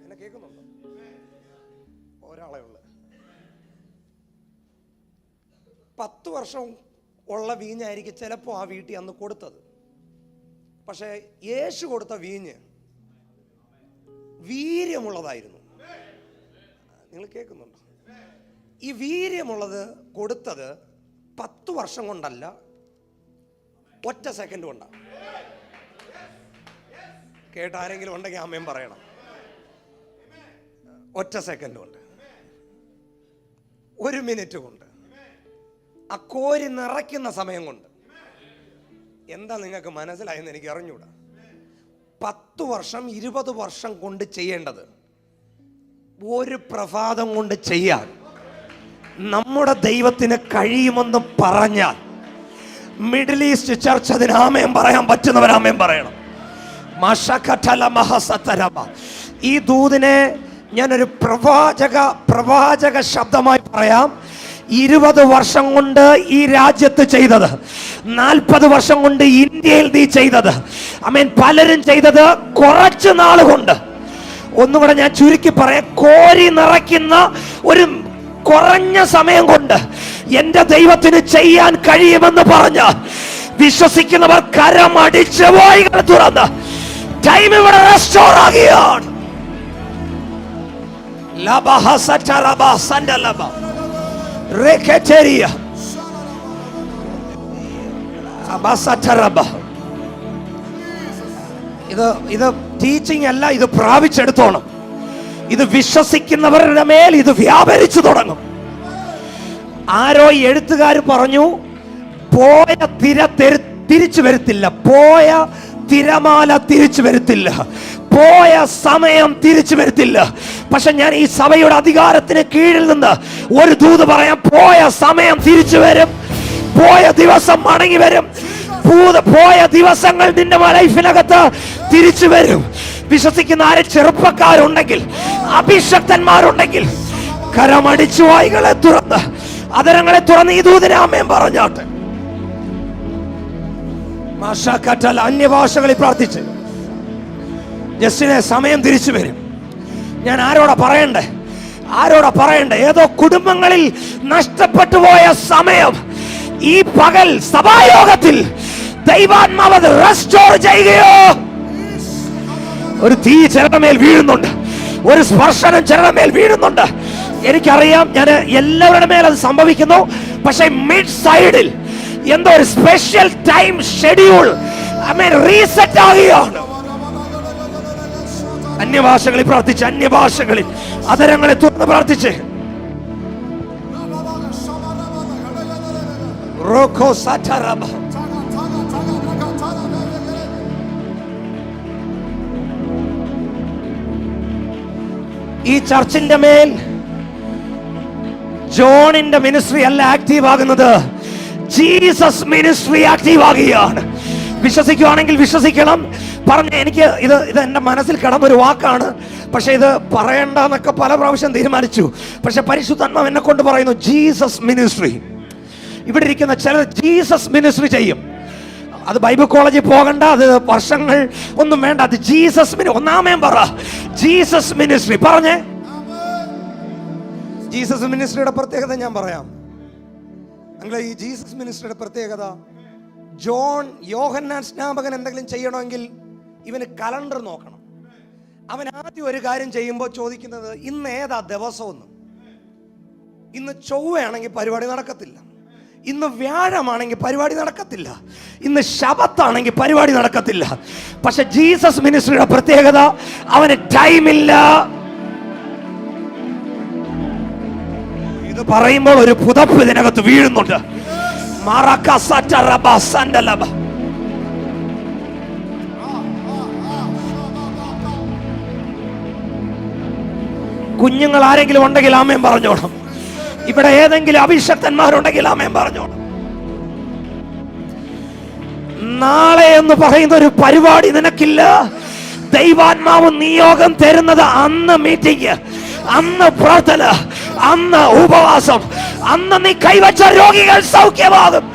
എന്നെ കേൾക്കുന്നുണ്ടോ? ഒരാളെ ഉള്ളു. 10 വർഷം ഉള്ള വീഞ്ഞായിരിക്കും ചിലപ്പോൾ ആ വീട്ടിൽ അന്ന് കൊടുത്തത്. പക്ഷെ യേശു കൊടുത്ത വീഞ്ഞ് വീര്യമുള്ളതായിരുന്നു. നിങ്ങൾ കേൾക്കുന്നുണ്ടോ? ഈ വീര്യമുള്ളത് കൊടുത്തത് 10 വർഷം കൊണ്ടല്ല, ഒറ്റ സെക്കൻഡ് കൊണ്ടാണ്. കേട്ട ആരെങ്കിലും ഉണ്ടെങ്കിൽ ആമേൻ പറയണം. ഒറ്റ സെക്കൻഡ് കൊണ്ട്, 1 മിനിറ്റ് കൊണ്ട്, ആ കോരി നിറയ്ക്കുന്ന സമയം കൊണ്ട്. എന്താ നിങ്ങൾക്ക് മനസ്സിലായെന്ന് എനിക്ക് അറിഞ്ഞൂടാ. 10 വർഷം 20 വർഷം കൊണ്ട് ചെയ്യേണ്ടത് ഒരു പ്രഭാതം കൊണ്ട് ചെയ്യാൻ നമ്മുടെ ദൈവത്തിന് കഴിയുമെന്ന് പറഞ്ഞാൽ മിഡിൽ ഈസ്റ്റ് ചർച്ച് അതിന് ആമേൻ പറയാൻ പറ്റുന്നവർ ആമേൻ പറയണം. ഈ ദൂതിനെ ഞാനൊരു പ്രവാചക ശബ്ദമായി പറയാം. 20 വർഷം കൊണ്ട് ഈ രാജ്യത്ത് ചെയ്തത്, 40 വർഷം കൊണ്ട് ഇന്ത്യയിൽ നീ ചെയ്തത്, ആമേൻ, പലരും ചെയ്തത് കുറച്ച് നാൾ കൊണ്ട്. ഒന്നുകൂടെ ഞാൻ ചുരുക്കി പറയാം. കോരി നിറയ്ക്കുന്ന ഒരു കുറഞ്ഞ സമയം കൊണ്ട് എന്റെ ദൈവത്തിന് ചെയ്യാൻ കഴിയുമെന്ന് പറഞ്ഞ് വിശ്വസിക്കുന്നവർ കരമടിച്ച് വായികൾ തുറന്ന് ടൈം ഇവിടെ റെസ്റ്റോർ ആകുകയാണ്. ഇത് ടീച്ചിങ് അല്ല, ഇത് പ്രാപിച്ചെടുത്തോണം. ഇത് വിശ്വസിക്കുന്നവരുടെ മേൽ ഇത് വ്യാപരിച്ചു തുടങ്ങും. ആരോ എഴുത്തുകാർ പറഞ്ഞു, പോയ തിര തിരിച്ചു വരത്തില്ല, പോയ തിരമാല തിരിച്ചു വരത്തില്ല, പോയ സമയം തിരിച്ചു വരത്തില്ല. പക്ഷെ ഞാൻ ഈ സഭയുടെ അധികാരത്തിന് കീഴിൽ നിന്ന് ഒരു ദൂത് പറയാം, പോയ സമയം തിരിച്ചു വരും, പോയ ദിവസം മടങ്ങി വരും, പോയ ദിവസങ്ങൾ നിന്റെ ലൈഫിനകത്ത് തിരിച്ചു വരും. വിശ്വസിക്കുന്ന ആരെ ചെറുപ്പക്കാരുണ്ടെങ്കിൽ, അഭിഷക്തന്മാരുണ്ടെങ്കിൽ, കരമടിച്ചു വായികളെ തുറന്ന്, അതരങ്ങളെ തുറന്ന് ഈ ദൂതിനെ ആമേൻ പറഞ്ഞാട്ടെ. അന്യഭാഷകളിൽ പ്രാർത്ഥിച്ച് ജസ്റ്റിനെ സമയം തിരിച്ചു വരും. ഞാൻ ആരോടാ പറയണ്ടേ? ഏതോ കുടുംബങ്ങളിൽ നഷ്ടപ്പെട്ടു പോയ സമയം ഈ പകൽ സഭായോഗത്തിൽ ദൈവാത്മാവ് അത് റെസ്റ്റോർ ചെയ്യുകയോ. ഒരു തീ ചിലരുടെ മേൽ വീഴുന്നുണ്ട്, ഒരു സ്പർശനം ചിലരുടെ മേൽ വീഴുന്നുണ്ട്. എനിക്കറിയാം, ഞാൻ എല്ലാവരുടെ മേൽ അത് സംഭവിക്കുന്നു. പക്ഷെ മിഡ് സൈഡിൽ എന്തോ ഒരു സ്പെഷ്യൽ ടൈം ഷെഡ്യൂൾ റീസെറ്റ് ആവുകയാണ്. അന്യഭാഷകളിൽ പ്രാർത്ഥിച്ച്, അന്യഭാഷകളിൽ അതരങ്ങളെ തുറന്ന് പ്രാർത്ഥിച്ച്. ഈ ചർച്ചിന്റെ മേൽ ജോണിന്റെ മിനിസ്ട്രി അല്ല ആക്റ്റീവ് ആകുന്നത്, ജീസസ് മിനിസ്ട്രി ആക്റ്റീവ് ആകുകയാണ്. വിശ്വസിക്കുകയാണെങ്കിൽ വിശ്വസിക്കണം. എനിക്ക് ഇത് എൻ്റെ മനസ്സിൽ കിടന്നൊരു വാക്കാണ്. പക്ഷെ ഇത് പറയണ്ടെന്നൊക്കെ പല പ്രാവശ്യം തീരുമാനിച്ചു. പക്ഷെ പരിശുദ്ധാത്മാവ് എന്നെ കൊണ്ട് പറയുന്നു, ജീസസ് മിനിസ്ട്രി. ഇവിടെ ഇരിക്കുന്ന ചിലർ ജീസസ് മിനിസ്ട്രി ചെയ്യും. അത് ബൈബിൾ കോളേജിൽ പോകണ്ട, അത് വർഷങ്ങൾ ഒന്നും വേണ്ട. അത് ജീസസ് ഒന്നാമേം പറ, ജീസസ് മിനിസ്ട്രി പറഞ്ഞേ. ജീസസ് മിനിസ്ട്രിയുടെ പ്രത്യേകത ഞാൻ പറയാം. ഈ ജീസസ് മിനിസ്ട്രിയുടെ പ്രത്യേകത, യോഹന്നാൻ സ്നാപകൻ എന്തെങ്കിലും ചെയ്യണമെങ്കിൽ ഇവന് കലണ്ടർ നോക്കണം. അവൻ ആദ്യം ഒരു കാര്യം ചെയ്യുമ്പോൾ ചോദിക്കുന്നത്, ഇന്ന് ഏതാ ദിവസമെന്ന്. ഇന്ന് ചൊവ്വയാണെങ്കിൽ പരിപാടി നടക്കത്തില്ല, ഇന്ന് വ്യാഴമാണെങ്കിൽ പരിപാടി നടക്കത്തില്ല, ഇന്ന് ശബത്താണെങ്കിൽ പരിപാടി നടക്കത്തില്ല. പക്ഷെ ജീസസ് മിനിസ്ട്രിയുടെ പ്രത്യേകത, അവന് ടൈമില്ല. ഇത് പറയുമ്പോൾ ഒരു പുതപ്പ് ഇതിനകത്ത് വീഴുന്നുണ്ട്. കുഞ്ഞുങ്ങൾ ആരെങ്കിലും ഉണ്ടെങ്കിൽ ആമേൻ പറഞ്ഞോണം. ഇവിടെ ഏതെങ്കിലും അഭിഷക്തന്മാരുണ്ടെങ്കിൽ ആമേൻ പറഞ്ഞോണം. നാളെ എന്ന് പറയുന്ന ഒരു പരിപാടി നിനക്കില്ല. ദൈവാത്മാവ് നിയോഗം തരുന്നത് അന്ന് മീറ്റിംഗ്, അന്ന് പ്രാർത്ഥന, അന്ന് ഉപവാസം, അന്ന് നീ കൈവച്ച രോഗികൾ സൗഖ്യമാകും.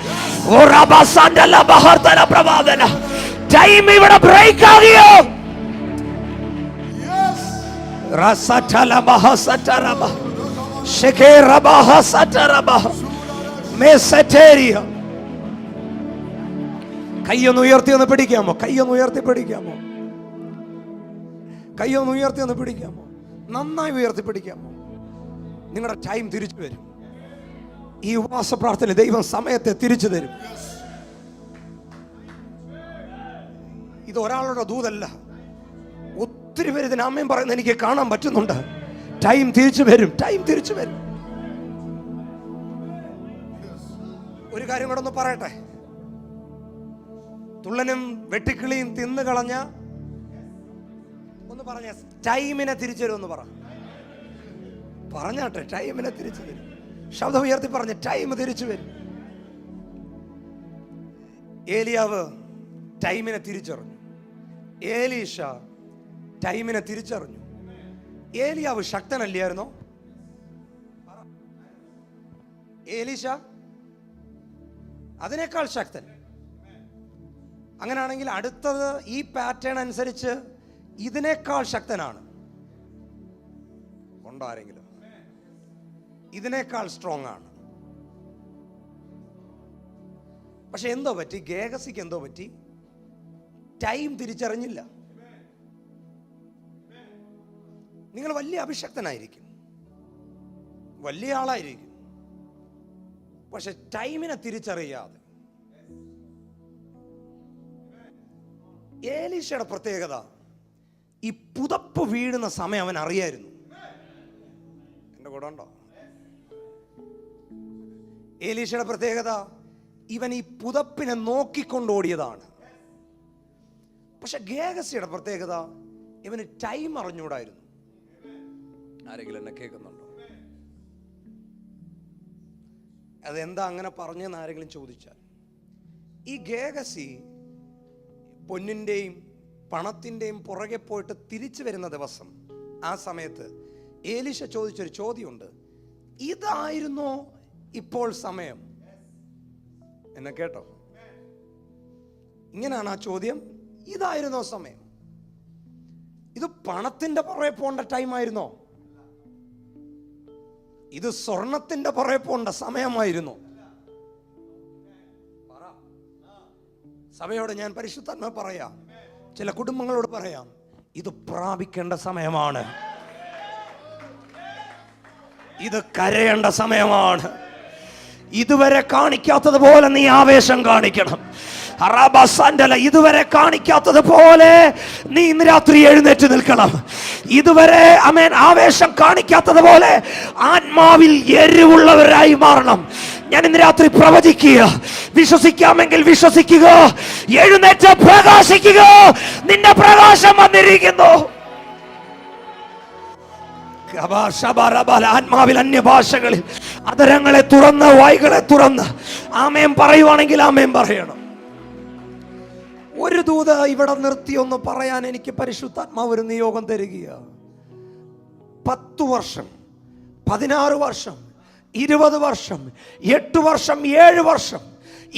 ടൈം ഇവിടെ ബ്രേക്ക് ആകിയോ. കയ്യൊന്ന് ഉയർത്തി ഒന്ന് പിടിക്കാമോ? കയ്യൊന്ന് ഉയർത്തി പിടിക്കാമോ? കയ്യൊന്ന് ഉയർത്തി ഒന്ന് പിടിക്കാമോ? നന്നായി ഉയർത്തി പിടിക്കാമോ? നിങ്ങളുടെ ടൈം തിരിച്ചു വരും. ഈ ഉപവാസ പ്രാർത്ഥന ദൈവം സമയത്തെ തിരിച്ചു തരും. ഇത് ഒരാളുടെ ദൂതല്ല, ഒത്തിരി പേര് ഇതിന് ആമേൻ പറയുന്നത് എനിക്ക് കാണാൻ പറ്റുന്നുണ്ട്. ടൈം തിരിച്ചു വരും, ടൈം തിരിച്ചു വരും. ഒരു കാര്യം കൂടെ ഒന്ന് പറയട്ടെ. തുള്ളനും വെട്ടിക്കിളിയും തിന്നു കളഞ്ഞ ഒന്ന് പറഞ്ഞ ടൈമിനെ തിരിച്ചു തരുമെന്ന് പറഞ്ഞാട്ടെ. ടൈമിനെ തിരിച്ചു തരും. ശബ്ദം ഉയർത്തി പറഞ്ഞ് ടൈം തിരിച്ചു വരും. ഏലിയാവ് ടൈമിനെ തിരിച്ചറിഞ്ഞു. ഏലീഷ ടൈമിനെ തിരിച്ചറിഞ്ഞു. ഏലിയാവ് ശക്തനല്ലായിരുന്നോ? ഏലീഷ അതിനേക്കാൾ ശക്തൻ. അങ്ങനെയാണെങ്കിൽ അടുത്തത് ഈ പാറ്റേൺ അനുസരിച്ച് ഇതിനേക്കാൾ ശക്തനാണ്. ഉണ്ടോ ആരെങ്കിലും? ഇതിനേക്കാൾ സ്ട്രോങ് ആണ്. പക്ഷെ എന്തോ പറ്റി? ഗേഹസിക്ക് എന്തോ പറ്റി? ടൈം തിരിച്ചറിഞ്ഞില്ല. നിങ്ങൾ വലിയ അഭിഷക്തനായിരിക്കും, വലിയ ആളായിരിക്കും, പക്ഷെ ടൈമിനെ തിരിച്ചറിയാതെ. ഏലീശയുടെ പ്രത്യേകത, ഈ പുതപ്പ് വീഴുന്ന സമയം അവൻ അറിയായിരുന്നു. എൻ്റെ കൂടെ ഉണ്ടോ? എലീശയുടെ പ്രത്യേകത, ഇവൻ ഈ പുതപ്പിനെ നോക്കിക്കൊണ്ടോടിയതാണ്. പക്ഷെ ഗേഹസിയുടെ പ്രത്യേകത, ഇവന് ടൈം അറിഞ്ഞൂടായിരുന്നു. ആരെങ്കിലും എന്നെ കേൾക്കുന്നുണ്ടോ? അതെന്താ അങ്ങനെ പറഞ്ഞെന്ന് ആരെങ്കിലും ചോദിച്ചാൽ, ഈ ഗേഹസി പൊന്നിൻ്റെയും പണത്തിൻ്റെയും പുറകെ പോയിട്ട് തിരിച്ചു വരുന്ന ദിവസം, ആ സമയത്ത് എലീശ ചോദിച്ചൊരു ചോദ്യമുണ്ട്, ഇതായിരുന്നോ ഇപ്പോൾ സമയം? എന്നെ കേട്ടോ? ഇങ്ങനെയാണ് ആ ചോദ്യം, ഇതായിരുന്നോ സമയം? ഇത് പണത്തിന്റെ പുറകെ പോകേണ്ട ടൈം ആയിരുന്നോ? ഇത് സ്വർണത്തിന്റെ പുറകെ പോകേണ്ട സമയമായിരുന്നു? സഭയോട് ഞാൻ പരിശുദ്ധാത്മാ പറയാം, ചില കുടുംബങ്ങളോട് പറയാം, ഇത് പ്രാപിക്കേണ്ട സമയമാണ്. ഇത് കരയേണ്ട സമയമാണ്. ഇതുവരെ കാണിക്കാത്തതുപോലെ നീ ആവേശം കാണിക്കണം. ഇതുവരെ കാണിക്കാത്തതുപോലെ നീ ഇന്ന് രാത്രി എഴുന്നേറ്റ് നിൽക്കണം. ഇതുവരെ ആവേശം കാണിക്കാത്തതുപോലെ ആത്മാവിൽ എരിവുള്ളവരായി മാറണം. ഞാൻ ഇന്ന് രാത്രി പ്രവചിക്കുക, വിശ്വസിക്കാമെങ്കിൽ വിശ്വസിക്കുക, എഴുന്നേറ്റ് പ്രകാശിക്കുക. നിന്റെ പ്രകാശം വന്നിരിക്കുന്നു. ആത്മാവിൽ അന്യഭാഷകളിൽ അധരങ്ങളെ തുറന്ന് വായ്കളെ തുറന്ന് ആമേൻ പറയുവാണെങ്കിൽ ആമേൻ പറയണം. ഒരു ദൂത ഇവിടെ നിർത്തി ഒന്ന് പറയാൻ എനിക്ക് പരിശുദ്ധാത്മാവ് ഒരു നിയോഗം തരികയാണ്. 10 വർഷം, 16 വർഷം, 20 വർഷം, 8 വർഷം, 7 വർഷം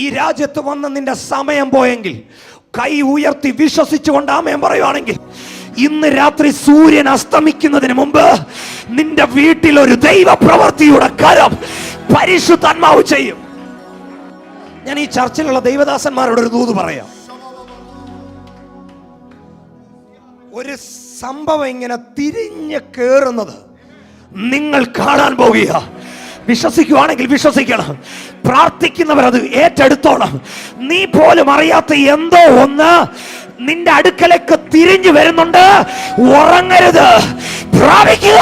ഈ രാജ്യത്ത് വന്ന് നിന്റെ സമയം പോയെങ്കിൽ കൈ ഉയർത്തി വിശ്വസിച്ചുകൊണ്ട് ആമേൻ പറയുവാണെങ്കിൽ, ഇന്ന് രാത്രി സൂര്യൻ അസ്തമിക്കുന്നതിന് മുമ്പ് നിന്റെ വീട്ടിൽ ഒരു ദൈവ പ്രവൃത്തിയുടെ കരം പരിശുദ്ധാത്മാവ് ചെയ്യും. ഞാൻ ഈ ചർച്ചിലുള്ള ദൈവദാസന്മാരോട് ഒരു ദൂത് പറയാം. ഒരു സംഭവം ഇങ്ങനെ തിരിഞ്ഞ് കേറുന്നത് നിങ്ങൾ കാണാൻ പോകുക. വിശ്വസിക്കുവാണെങ്കിൽ വിശ്വസിക്കണം, പ്രാർത്ഥിക്കുന്നവർ അത് ഏറ്റെടുത്തോണം. നീ പോലും അറിയാത്ത എന്തോ ഒന്ന് നിന്റെ അടുക്കലേക്ക് തിരിഞ്ഞു വരുന്നുണ്ട്. ഉറങ്ങരുത്, പ്രാപിക്കുക.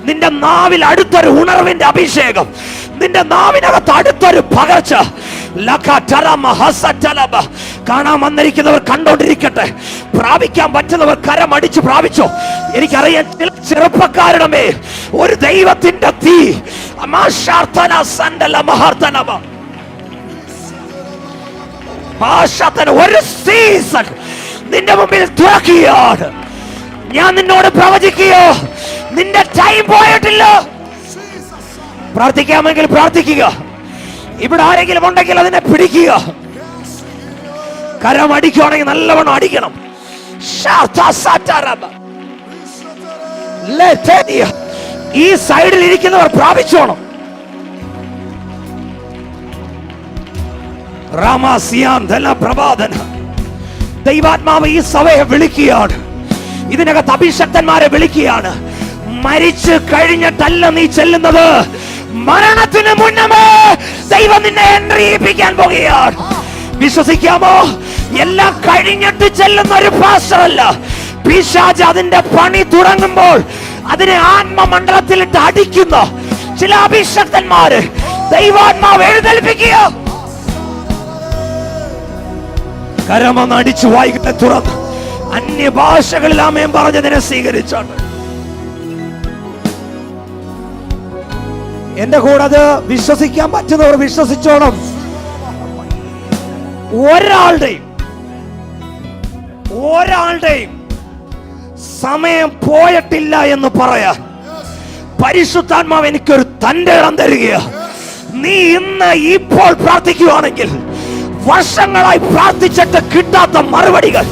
നിന്റെ നാവിൽ അടുത്തൊരു ഉണർവിന്റെ അഭിഷേകം, നിന്റെ നാവിനകത്ത് അടുത്തൊരു പകർച്ച. കാണാൻ വന്നിരിക്കുന്നവർ കണ്ടോണ്ടിരിക്കട്ടെ, പ്രാപിക്കാൻ പറ്റുന്നവർ കരമടിച്ച് പ്രാപിച്ചോ. എനിക്കറിയാം ചില ചെറുപ്പക്കാരുടെ മേൽ ഒരു ദൈവത്തിന്റെ തീ, ഒരു സീസൺ നിന്റെ മുമ്പിൽ തുറക്കുകയാണ്. ഞാൻ നിന്നോട് പ്രവചിക്കുകയോ, നിന്റെ ടൈം പോയിട്ടില്ല. പ്രാർത്ഥിക്കാമെങ്കിൽ പ്രാർത്ഥിക്കുക. ഇവിടെ ആരെങ്കിലും ഉണ്ടെങ്കിൽ അതിനെ പിടിക്കുക. കരം അടിക്കുകയാണെങ്കിൽ നല്ലവണ്ണം അടിക്കണം. ഈ സൈഡിൽ ഇരിക്കുന്നവർ പ്രാപിച്ചോണം. ദൈവാത്മാവ് ഈ സഭയെ വിളിക്കുകയാണ്. ഇതിനകത്ത് അഭിഷക്തന്മാരെ വിളിക്കുകയാണ്. മരിച്ചു കഴിഞ്ഞിട്ടല്ല നീ ചെല്ലുന്നത്, മരണത്തിന് മുന്നമേ ദൈവം നിന്നെ എൻട്രിയിപ്പിക്കാൻ പോകുകയാണ്. വിശ്വസിക്കാമോ? എല്ലാം കഴിഞ്ഞിട്ട് ചെല്ലുന്ന ഒരു പാസ്റ്റർ അല്ല. പിശാച് അതിന്റെ പണി തുടങ്ങുമ്പോൾ അതിനെ ആത്മമണ്ഡലത്തിലിട്ട് അടിക്കുന്ന ചില അഭിഷക്തന്മാര് ദൈവാത്മാവ് എഴുന്നേൽപ്പിക്കുക. കരമൊന്ന് അടിച്ചു വായിക്കട്ടെ, തുറന്ന് അന്യഭാഷകളിൽ ആമേൻ പറഞ്ഞതിനെ സ്വീകരിച്ചാണ്. എന്റെ കൂടെ അത് വിശ്വസിക്കാൻ പറ്റുന്നവർ വിശ്വസിച്ചോണം. ഒരാളുടെയും സമയം പോയിട്ടില്ല എന്ന് പറയാൻ പരിശുദ്ധാത്മാവ് എനിക്കൊരു തന്റെ ഇടം തരികയാ. നീ ഇന്ന് ഇപ്പോൾ പ്രാർത്ഥിക്കുകയാണെങ്കിൽ വർഷങ്ങളായി പ്രാർത്ഥിച്ചിട്ട് കിട്ടാത്ത മറുപടികൾ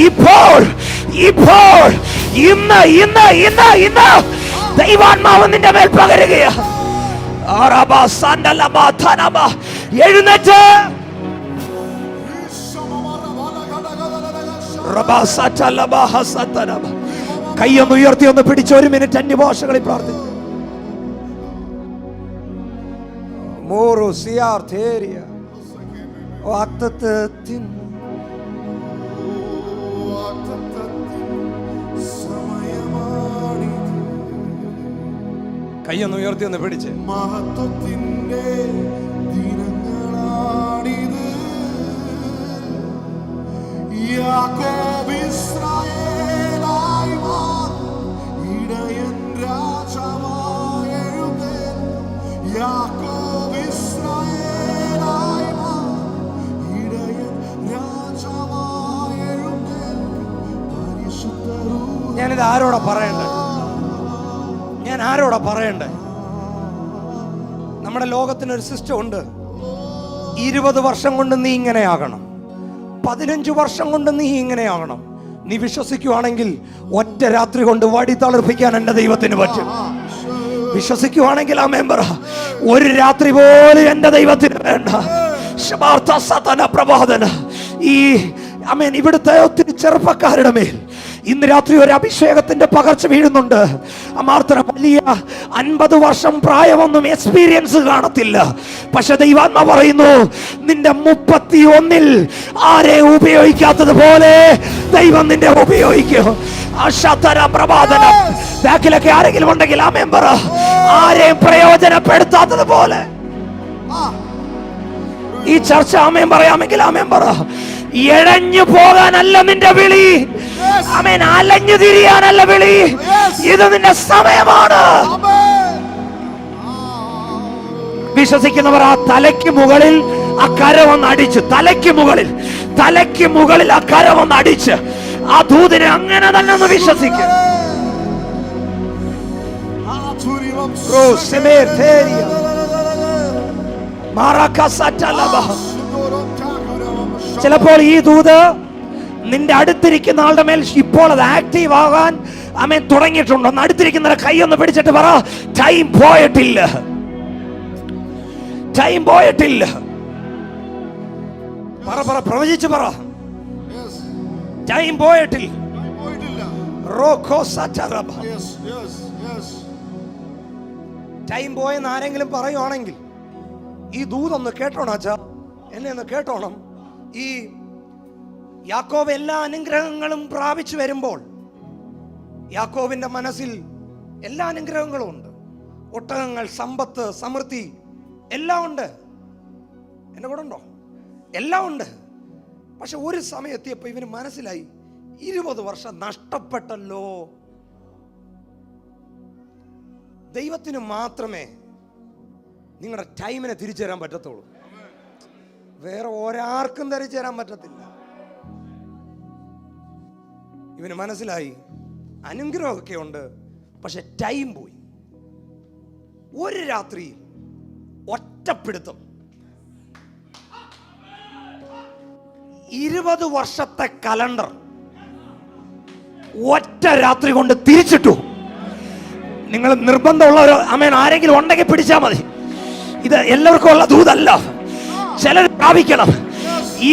ഇപ്പോൾ ഇന്ന് ദൈവാത്മാവ് നിന്റെ മേൽ പകരുകയാ. എഴുന്നേറ്റ് കൈയൊന്ന് ഉയർത്തി ഒന്ന് പിടിച്ച് 1 മിനിറ്റ് അന്യഭാഷകളിൽ പ്രാർത്ഥിക്കും. കൈയൊന്ന് ഉയർത്തി ഒന്ന് പിടിച്ച്. മഹത്വത്തിന്റെ ദിനങ്ങളാണിത്. യാക്കോബ് ഇസ്രായേലായി മാറും. ഇടയൻ രാജാവായി എഴുന്നേൽക്കും. യാക്കോബ് ഇസ്രായേലായി മാറും. ഇടയൻ രാജാവായി എഴുന്നേൽക്കും. പരിശുദ്ധ രൂപ. ഞാനിത് ആരോടാ പറയണ്ടേ? ഞാൻ ആരോടാ പറയണ്ടേ? നമ്മുടെ ലോകത്തിനൊരു സിസ്റ്റം ഉണ്ട്. 20 വർഷം കൊണ്ട് നീ ഇങ്ങനെയാകണം, 15 വർഷം കൊണ്ട് നീ ഇങ്ങനെയാകണം. നീ വിശ്വസിക്കുവാണെങ്കിൽ ഒറ്റ രാത്രി കൊണ്ട് വടി തളർപ്പിക്കാൻ എൻ്റെ ദൈവത്തിന് പറ്റും. വിശ്വസിക്കുവാണെങ്കിൽ ആമേൻ പറ. ഒരു രാത്രി പോലും എൻ്റെ ദൈവത്തിന് വേണ്ട. പ്രബോധന ഈ ആമേൻ ഇവിടുത്തെ ഒത്തിരി ചെറുപ്പക്കാരുടെ മേൽ ഇന്ന് രാത്രി ഒരു അഭിഷേകത്തിന്റെ പകർച്ച വീഴുന്നുണ്ട്. അമാർത്തന വലിയ 50 വർഷം പ്രായമൊന്നും എക്സ്പീരിയൻസ് കാണത്തില്ല. പക്ഷെ ദൈവാത്മ പറയുന്നു, നിന്റെ 31 ആരെ ഉപയോഗിക്കാത്തതുപോലെ ദൈവം നിന്നെ ഉപയോഗിക്കും. ബാക്കിലൊക്കെ ആരെങ്കിലും ഉണ്ടെങ്കിൽ ആമേൻ പറ. ആരെയും പ്രയോജനപ്പെടുത്താത്തതുപോലെ ഈ ചർച്ച ആമേൻ പറയാമെങ്കിൽ ആമേൻ പറ. എഴഞ്ഞു പോകാനല്ല നിന്റെ വിളി, ആമേൻ. അലഞ്ഞു തിരിയാനല്ല വിളി. ഇത് നിന്റെ സമയമാണ്. വിശ്വസിക്കുന്നവർ ആ തലയ്ക്ക് മുകളിൽ ആ കരവൊന്ന് അടിച്ച്, തലയ്ക്ക് മുകളിൽ ആ കരവൊന്ന് അടിച്ച് ആ ദൂതിനെ അങ്ങനെ തന്നെ ഒന്ന് വിശ്വസിക്കും. ചിലപ്പോൾ ഈ ദൂത് നിന്റെ അടുത്തിരിക്കുന്ന ആളുടെ മേൽ ഇപ്പോൾ അത് ആക്റ്റീവ് ആകാൻ ആമേൻ തുടങ്ങിയിട്ടുണ്ടോ? അടുത്തിരിക്കുന്നവരെ കൈ ഒന്ന് പിടിച്ചിട്ട് പറ, ടൈം പോയിട്ടില്ല, ടൈം പോയിട്ടില്ല. പറ പറ, പ്രവചിച്ച് പറ, ടൈം പോയിട്ടില്ല. ടൈം പോയെന്ന് ആരെങ്കിലും പറയുവാണെങ്കിൽ ഈ ദൂതൊന്ന് കേട്ടോണം അച്ഛാ, എന്നെ ഒന്ന് കേട്ടോണം. ഈ യാക്കോബ് എല്ലാ അനുഗ്രഹങ്ങളും പ്രാപിച്ചു വരുമ്പോൾ യാക്കോബിന്റെ മനസ്സിൽ എല്ലാ അനുഗ്രഹങ്ങളും ഉണ്ട്. ഒട്ടകങ്ങൾ, സമ്പത്ത്, സമൃദ്ധി എല്ലാം ഉണ്ട്. എന്റെ കൂടെ ഉണ്ടോ? എല്ലാം ഉണ്ട്. പക്ഷെ ഒരു സമയം എത്തിയപ്പോൾ ഇവന് മനസ്സിലായി, 20 വർഷം നഷ്ടപ്പെട്ടല്ലോ. ദൈവത്തിന് മാത്രമേ നിങ്ങളുടെ ടൈമിനെ തിരിച്ചു തരാൻ പറ്റത്തുള്ളൂ. വേറെ ഒരാർക്കും തിരിച്ചു തരാൻ പറ്റത്തില്ല. ഇവന് മനസ്സിലായി, അനുഗ്രഹമൊക്കെ ഉണ്ട്, പക്ഷെ ടൈം പോയി. ഒരു രാത്രി ഒറ്റപ്പിടുത്തം. 20 വർഷത്തെ കലണ്ടർ ഒറ്റ രാത്രി കൊണ്ട് തിരിച്ചിട്ടു. നിങ്ങൾ നിർബന്ധമുള്ളവരോ ആമേൻ ആരെങ്കിലും ഉണ്ടെങ്കിൽ പിടിച്ചാൽ മതി. ഇത് എല്ലാവർക്കും ഉള്ള ദൂതല്ല, ചിലർ പ്രാപിക്കണം.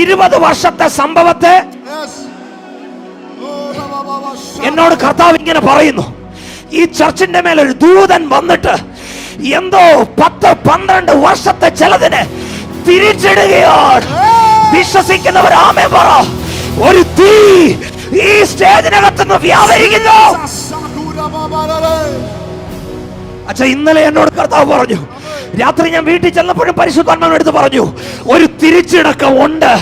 20 വർഷത്തെ സംഭവത്തെ എന്നോട് കർത്താവ് ഇങ്ങനെ പറയുന്നു, ഈ ചർച്ചിന്റെ മേലൊരു ദൂതൻ വന്നിട്ട് എന്തോ 10-12 വർഷത്തെ ചിലതിനെ തിരിച്ചിടുകയാണ്. വിശ്വസിക്കുന്നവർ ആമേൻ പറ. ഒരു തീ ഈ സ്റ്റേജിനകത്തുനിന്ന് വ്യാപരിക്കുന്നു. അച്ഛാ, ഇന്നലെ എന്നോട് കർത്താവ് പറഞ്ഞു, രാത്രി ഞാൻ വീട്ടിൽ ചെന്നപ്പോഴും പരിശുദ്ധാത്മാവിന്റെ അടുത്ത് പറഞ്ഞു, ഒരു തിരിച്ചിടക്കം ഉണ്ട്.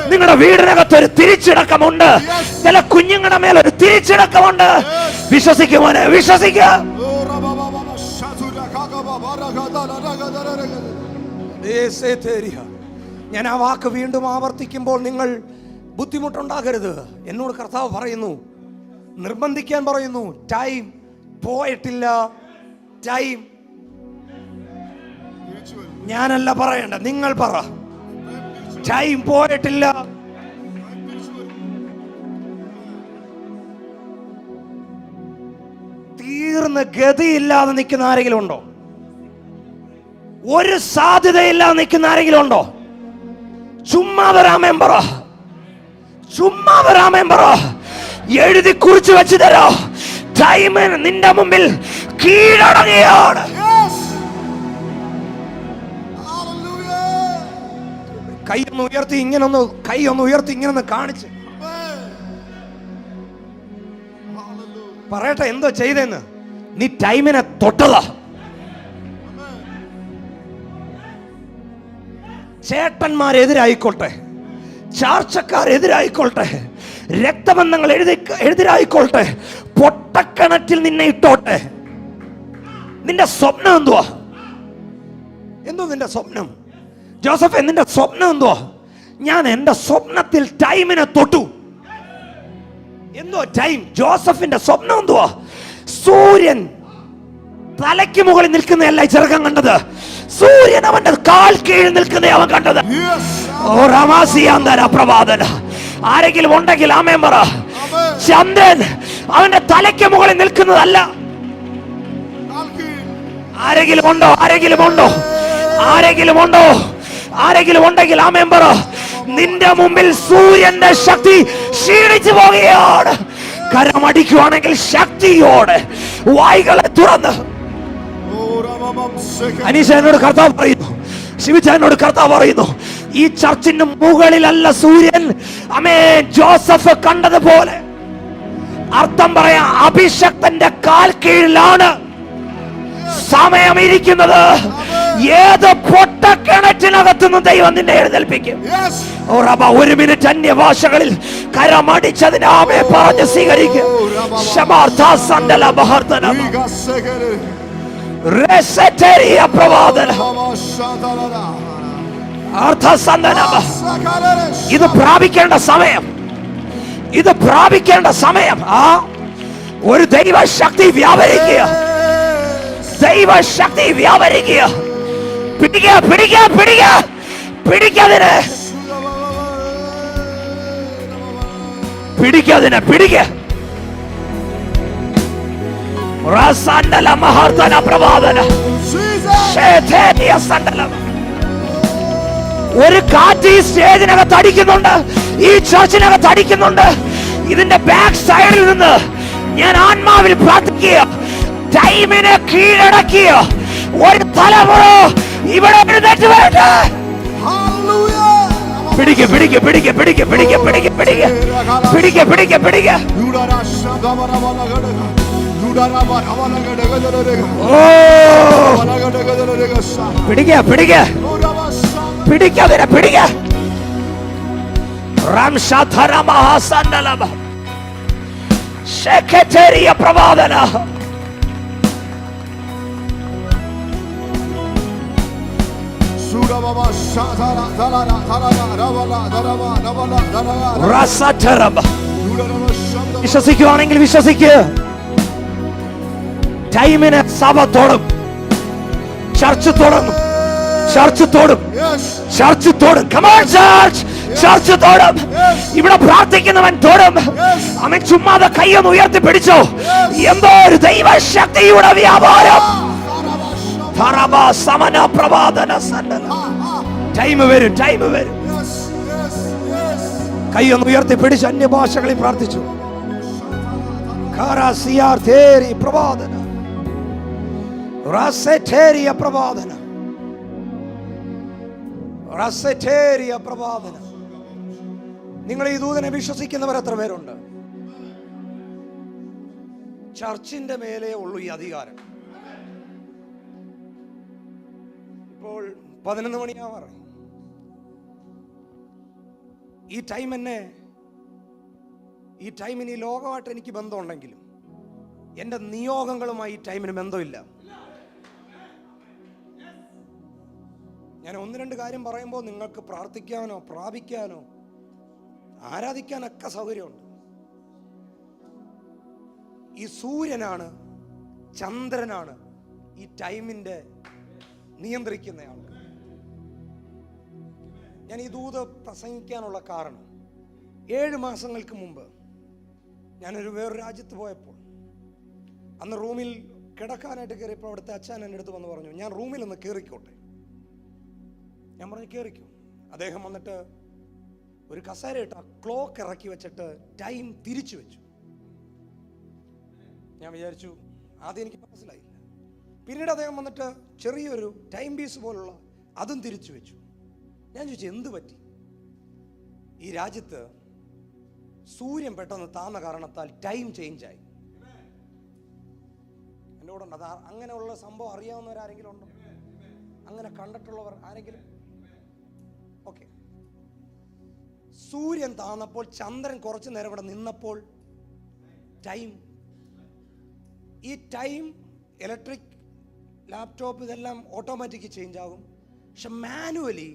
നിങ്ങളുടെ വീടിനകത്ത് ഒരു തിരിച്ചിടക്കമുണ്ട്. ചില കുഞ്ഞുങ്ങളുടെ മേൽ ഒരു തിരിച്ചിടക്കമുണ്ട്. വിശ്വസിക്കുമോനെ? വിശ്വസിക്കുക. ഞാൻ ആ വാക്ക് വീണ്ടും ആവർത്തിക്കുമ്പോൾ നിങ്ങൾ ബുദ്ധിമുട്ടുണ്ടാകരുത്. എന്നോട് കർത്താവ് പറയുന്നു, നിർബന്ധിക്കാൻ പറയുന്നു, ടൈം പോയിട്ടില്ല. ടൈം ഞാനല്ല പറയണ്ട, നിങ്ങൾ പറ. ടൈം പോയിട്ടില്ല. തീർന്ന് ഗതിയില്ലാതെ നിൽക്കുന്ന ആരെങ്കിലും ഉണ്ടോ? ഒരു സാധ്യതയില്ലാതെ നിൽക്കുന്ന ആരെങ്കിലും ഉണ്ടോ? ചുമ്മാ വരാമേൻ പറ, ചുമ്മാ വരാമേൻ പറ. എഴുതി കുറിച്ച് വെച്ച് തരാ. ടൈം നിന്റെ മുമ്പിൽ കീഴടങ്ങുകയാണ്. കൈയൊന്ന് ഉയർത്തി ഇങ്ങനൊന്ന്, കൈയൊന്ന് ഉയർത്തി ഇങ്ങനൊന്ന് കാണിച്ച് പറയട്ടെ എന്തോ ചെയ്തെന്ന്. നീ ടൈമിനെ തൊട്ടതാ. ചേട്ടന്മാരെതിരായിക്കോട്ടെ, ചാർച്ചക്കാരെതിരായിക്കോട്ടെ, രക്തബന്ധങ്ങൾ എതിരായിക്കോട്ടെ, പൊട്ടക്കിണറ്റിൽ നിന്നെ ഇട്ടോട്ടെ. നിന്റെ സ്വപ്നം എന്തുവാ? എന്തോ നിന്റെ സ്വപ്നം? ജോസഫ്, നിന്റെ സ്വപ്നം എന്തുവാ? ഞാൻ എന്റെ സ്വപ്നത്തിൽ ടൈമിനെ തൊട്ടു. എന്തോ ടൈം? ജോസഫിന്റെ സ്വപ്നം എന്തുവാ? സൂര്യൻ തലയ്ക്ക് മുകളിൽ നിൽക്കുന്നതല്ല ഈ ചെറുക്കൻ കണ്ടത്, സൂര്യൻ അവന്റെ കാൽ കീഴിൽ നിൽക്കുന്ന അവൻ കണ്ടത്. പ്രവാദന ആരെങ്കിലും ഉണ്ടെങ്കിൽ ആമേൻ പറ. ചന്ദ്രൻ അവന്റെ തലയ്ക്ക് മുകളിൽ നിൽക്കുന്നതല്ല. ആരെങ്കിലും ഉണ്ടോ? ആരെങ്കിലും ഉണ്ടോ? ആരെങ്കിലും ഉണ്ടോ? ആരെങ്കിലും ഉണ്ടെങ്കിൽ ആമേൻ പറ. നിന്റെ മുമ്പിൽ സൂര്യന്റെ ശക്തി ക്ഷീണിച്ചു പോകുകയാണ്. കരമടിക്കുവാണെങ്കിൽ ശക്തിയോടെ വായ്കളെ തുറന്ന്. അനീഷനോട് കർത്താവ് പറയുന്നു, ശിവചാനോട് കർത്താവ് പറയുന്നു, ഈ ചർച്ചിന്റെ മുകളിലല്ല സൂര്യൻ ജോസഫ് കണ്ടതുപോലെ. അർത്ഥം പറയാ, അഭിഷക്തന്റെ കാൽ കീഴിലാണ് സമയം ഇരിക്കുന്നത്. ഏത് പൊട്ടക്കിണറ്റിനകത്തുനിന്ന് ദൈവം നിന്നെ എഴുന്നേൽപ്പിക്കും. ഒരു മിനിറ്റ് അന്യഭാഷകളിൽ കരമടിച്ചതിന് ആമേ പറഞ്ഞ് സ്വീകരിക്കും. ഇത് പ്രാപിക്കേണ്ട സമയം, ഇത് പ്രാപിക്കേണ്ട സമയം. ഒരു ദൈവശക്തി വ്യാപരിക്കുക, ദൈവശക്തി വ്യാപരിക്കുക. പിടിക്കുക, പിടിക്കുക, പിടിക്കുക, പിടിക്കതിന്, പിടിക്കതിന്, പിടിക്കുക. ഒരു കാറ്റ് ഈ സ്റ്റേജിനകത്ത് അടിക്കുന്നുണ്ട്, ഈ ചർച്ചിനകത്ത് അടിക്കുന്നുണ്ട്. ഇതിന്റെ ബാക്ക് സൈഡിൽ നിന്ന് ഞാൻ ആത്മാവിൽ പ്രാർത്ഥിക്കുക, ടൈമിനെ കീഴടക്കിയ ഒരു തലമുറ ഇവിടെ എഴുന്നേറ്റ് വരട്ടെ. പിടിക്ക്, പിടിക്ക്, പിടിക്ക്, പിടിക്ക്, പിടിക്ക്, പിടിക്ക്, പിടിക്ക്, പിടിക്ക്, പിടിക്ക്, പിടിക്ക്. പിടിക്ക, പിടിക്ക, പിടിക്കതിനെ, പിടിക്ക. പ്രവാദന വിശ്വസിക്കുവാണെങ്കിൽ വിശ്വസിക്കുക. ടൈമിന് സഭ തൊടും, ചർച്ച് തുടങ്ങും, ചർച്ച് തൊടും, ചർച്ച് തൊടും. ചർച്ച് തൊടും. ഇവിടെ പ്രാർത്ഥിക്കുന്നവൻ തൊടും. അവൻ ചുമ്മാതെ കൈയൊന്ന് ഉയർത്തി പിടിച്ചോ. എന്തോ ഒരു ദൈവശക്തിയുടെ വ്യാപാരം. ടൈം വരും, ടൈം വരും. കൈയൊന്ന് ഉയർത്തി പിടിച്ച് അന്യഭാഷകളിൽ പ്രാർത്ഥിച്ചു. പ്രവാദന പ്രവാദന. നിങ്ങൾ ഈ ദൂതനെ വിശ്വസിക്കുന്നവർ എത്ര പേരുണ്ട്? ചർച്ചിന്റെ മേലെ ഉള്ളൂ ഈ അധികാരം. ഇപ്പോൾ 11 മണിയാവാറ്. ഈ ടൈം എന്നെ, ഈ ടൈമിന് ഈ ലോകമായിട്ട് എനിക്ക് ബന്ധമുണ്ടെങ്കിലും എൻ്റെ നിയോഗങ്ങളുമായി ഈ ടൈമിന് ബന്ധമില്ല. ഞാൻ 1-2 കാര്യം പറയുമ്പോൾ നിങ്ങൾക്ക് പ്രാർത്ഥിക്കാനോ പ്രാപിക്കാനോ ആരാധിക്കാനൊക്കെ സൗകര്യമുണ്ട്. ഈ സൂര്യനാണ്, ചന്ദ്രനാണ് ഈ ടൈമിൻ്റെ നിയന്ത്രിക്കുന്നയാൾ. ഞാൻ ഈ ദൂത് പ്രസംഗിക്കാനുള്ള കാരണം, 7 മാസങ്ങൾക്ക് മുമ്പ് ഞാനൊരു വേറൊരു രാജ്യത്ത് പോയപ്പോൾ അന്ന് റൂമിൽ കിടക്കാനായിട്ട് കയറിയപ്പോൾ അവിടുത്തെ അച്ഛൻ എൻ്റെ അടുത്ത് വന്ന് പറഞ്ഞു, ഞാൻ റൂമിൽ ഒന്ന് കയറിക്കോട്ടെ. ഞാൻ പറഞ്ഞു കയറിക്കോ. അദ്ദേഹം വന്നിട്ട് ഒരു കസേരയിട്ട് ക്ലോക്ക് ഇറക്കി വെച്ചിട്ട് ടൈം തിരിച്ചു വെച്ചു. ഞാൻ വിചാരിച്ചു, ആദ്യം എനിക്ക് മനസ്സിലായില്ല. പിന്നീട് അദ്ദേഹം വന്നിട്ട് ചെറിയൊരു ടൈം പീസ് പോലുള്ള അതും തിരിച്ചു വെച്ചു. ഞാൻ ചോദിച്ചു, എന്ത് പറ്റി? ഈ രാജ്യത്ത് സൂര്യൻ പെട്ടെന്ന് താന്ന കാരണത്താൽ ടൈം ചേഞ്ചായി. എൻ്റെ കൂടെ ഉണ്ട്. അത് അങ്ങനെയുള്ള സംഭവം അറിയാവുന്നവരാരെങ്കിലും ഉണ്ടോ? അങ്ങനെ കണ്ടിട്ടുള്ളവർ ആരെങ്കിലും? ഓക്കെ, സൂര്യൻ താന്നപ്പോൾ ചന്ദ്രൻ കുറച്ചു നേരം ഇവിടെ നിന്നപ്പോൾ ടൈം, ഈ ടൈം ഇലക്ട്രിക് ലാപ്ടോപ്പ് ഇതെല്ലാം ഓട്ടോമാറ്റിക് ചേഞ്ച് ആകും. പക്ഷെ മാനുവലി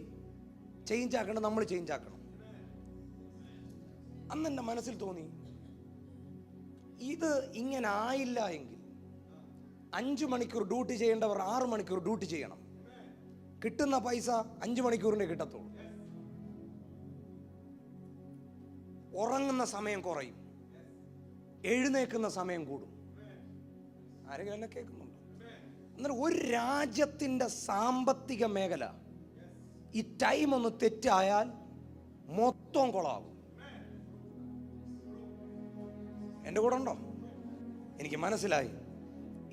ചേഞ്ച് ആക്കണം, നമ്മൾ ചേഞ്ച് ആക്കണം. അന്ന് എൻ്റെ മനസ്സിൽ തോന്നി, ഇത് ഇങ്ങനെ ആയില്ല എങ്കിൽ 5 മണിക്കൂർ ഡ്യൂട്ടി ചെയ്യേണ്ടവർ 6 മണിക്കൂർ ഡ്യൂട്ടി ചെയ്യണം. കിട്ടുന്ന പൈസ 5 മണിക്കൂറിനെ കിട്ടത്തുള്ളൂ. ഉറങ്ങുന്ന സമയം കുറയും, എഴുന്നേക്കുന്ന സമയം കൂടും. ആരെങ്കിലും എന്നെ കേൾക്കുന്നുണ്ടോ? എന്നാൽ ഒരു രാജ്യത്തിൻ്റെ സാമ്പത്തിക മേഖല ഈ ടൈം ഒന്ന് തെറ്റായാൽ മൊത്തം കൊളാവും. എൻ്റെ കൂടെ ഉണ്ടോ? എനിക്ക് മനസ്സിലായി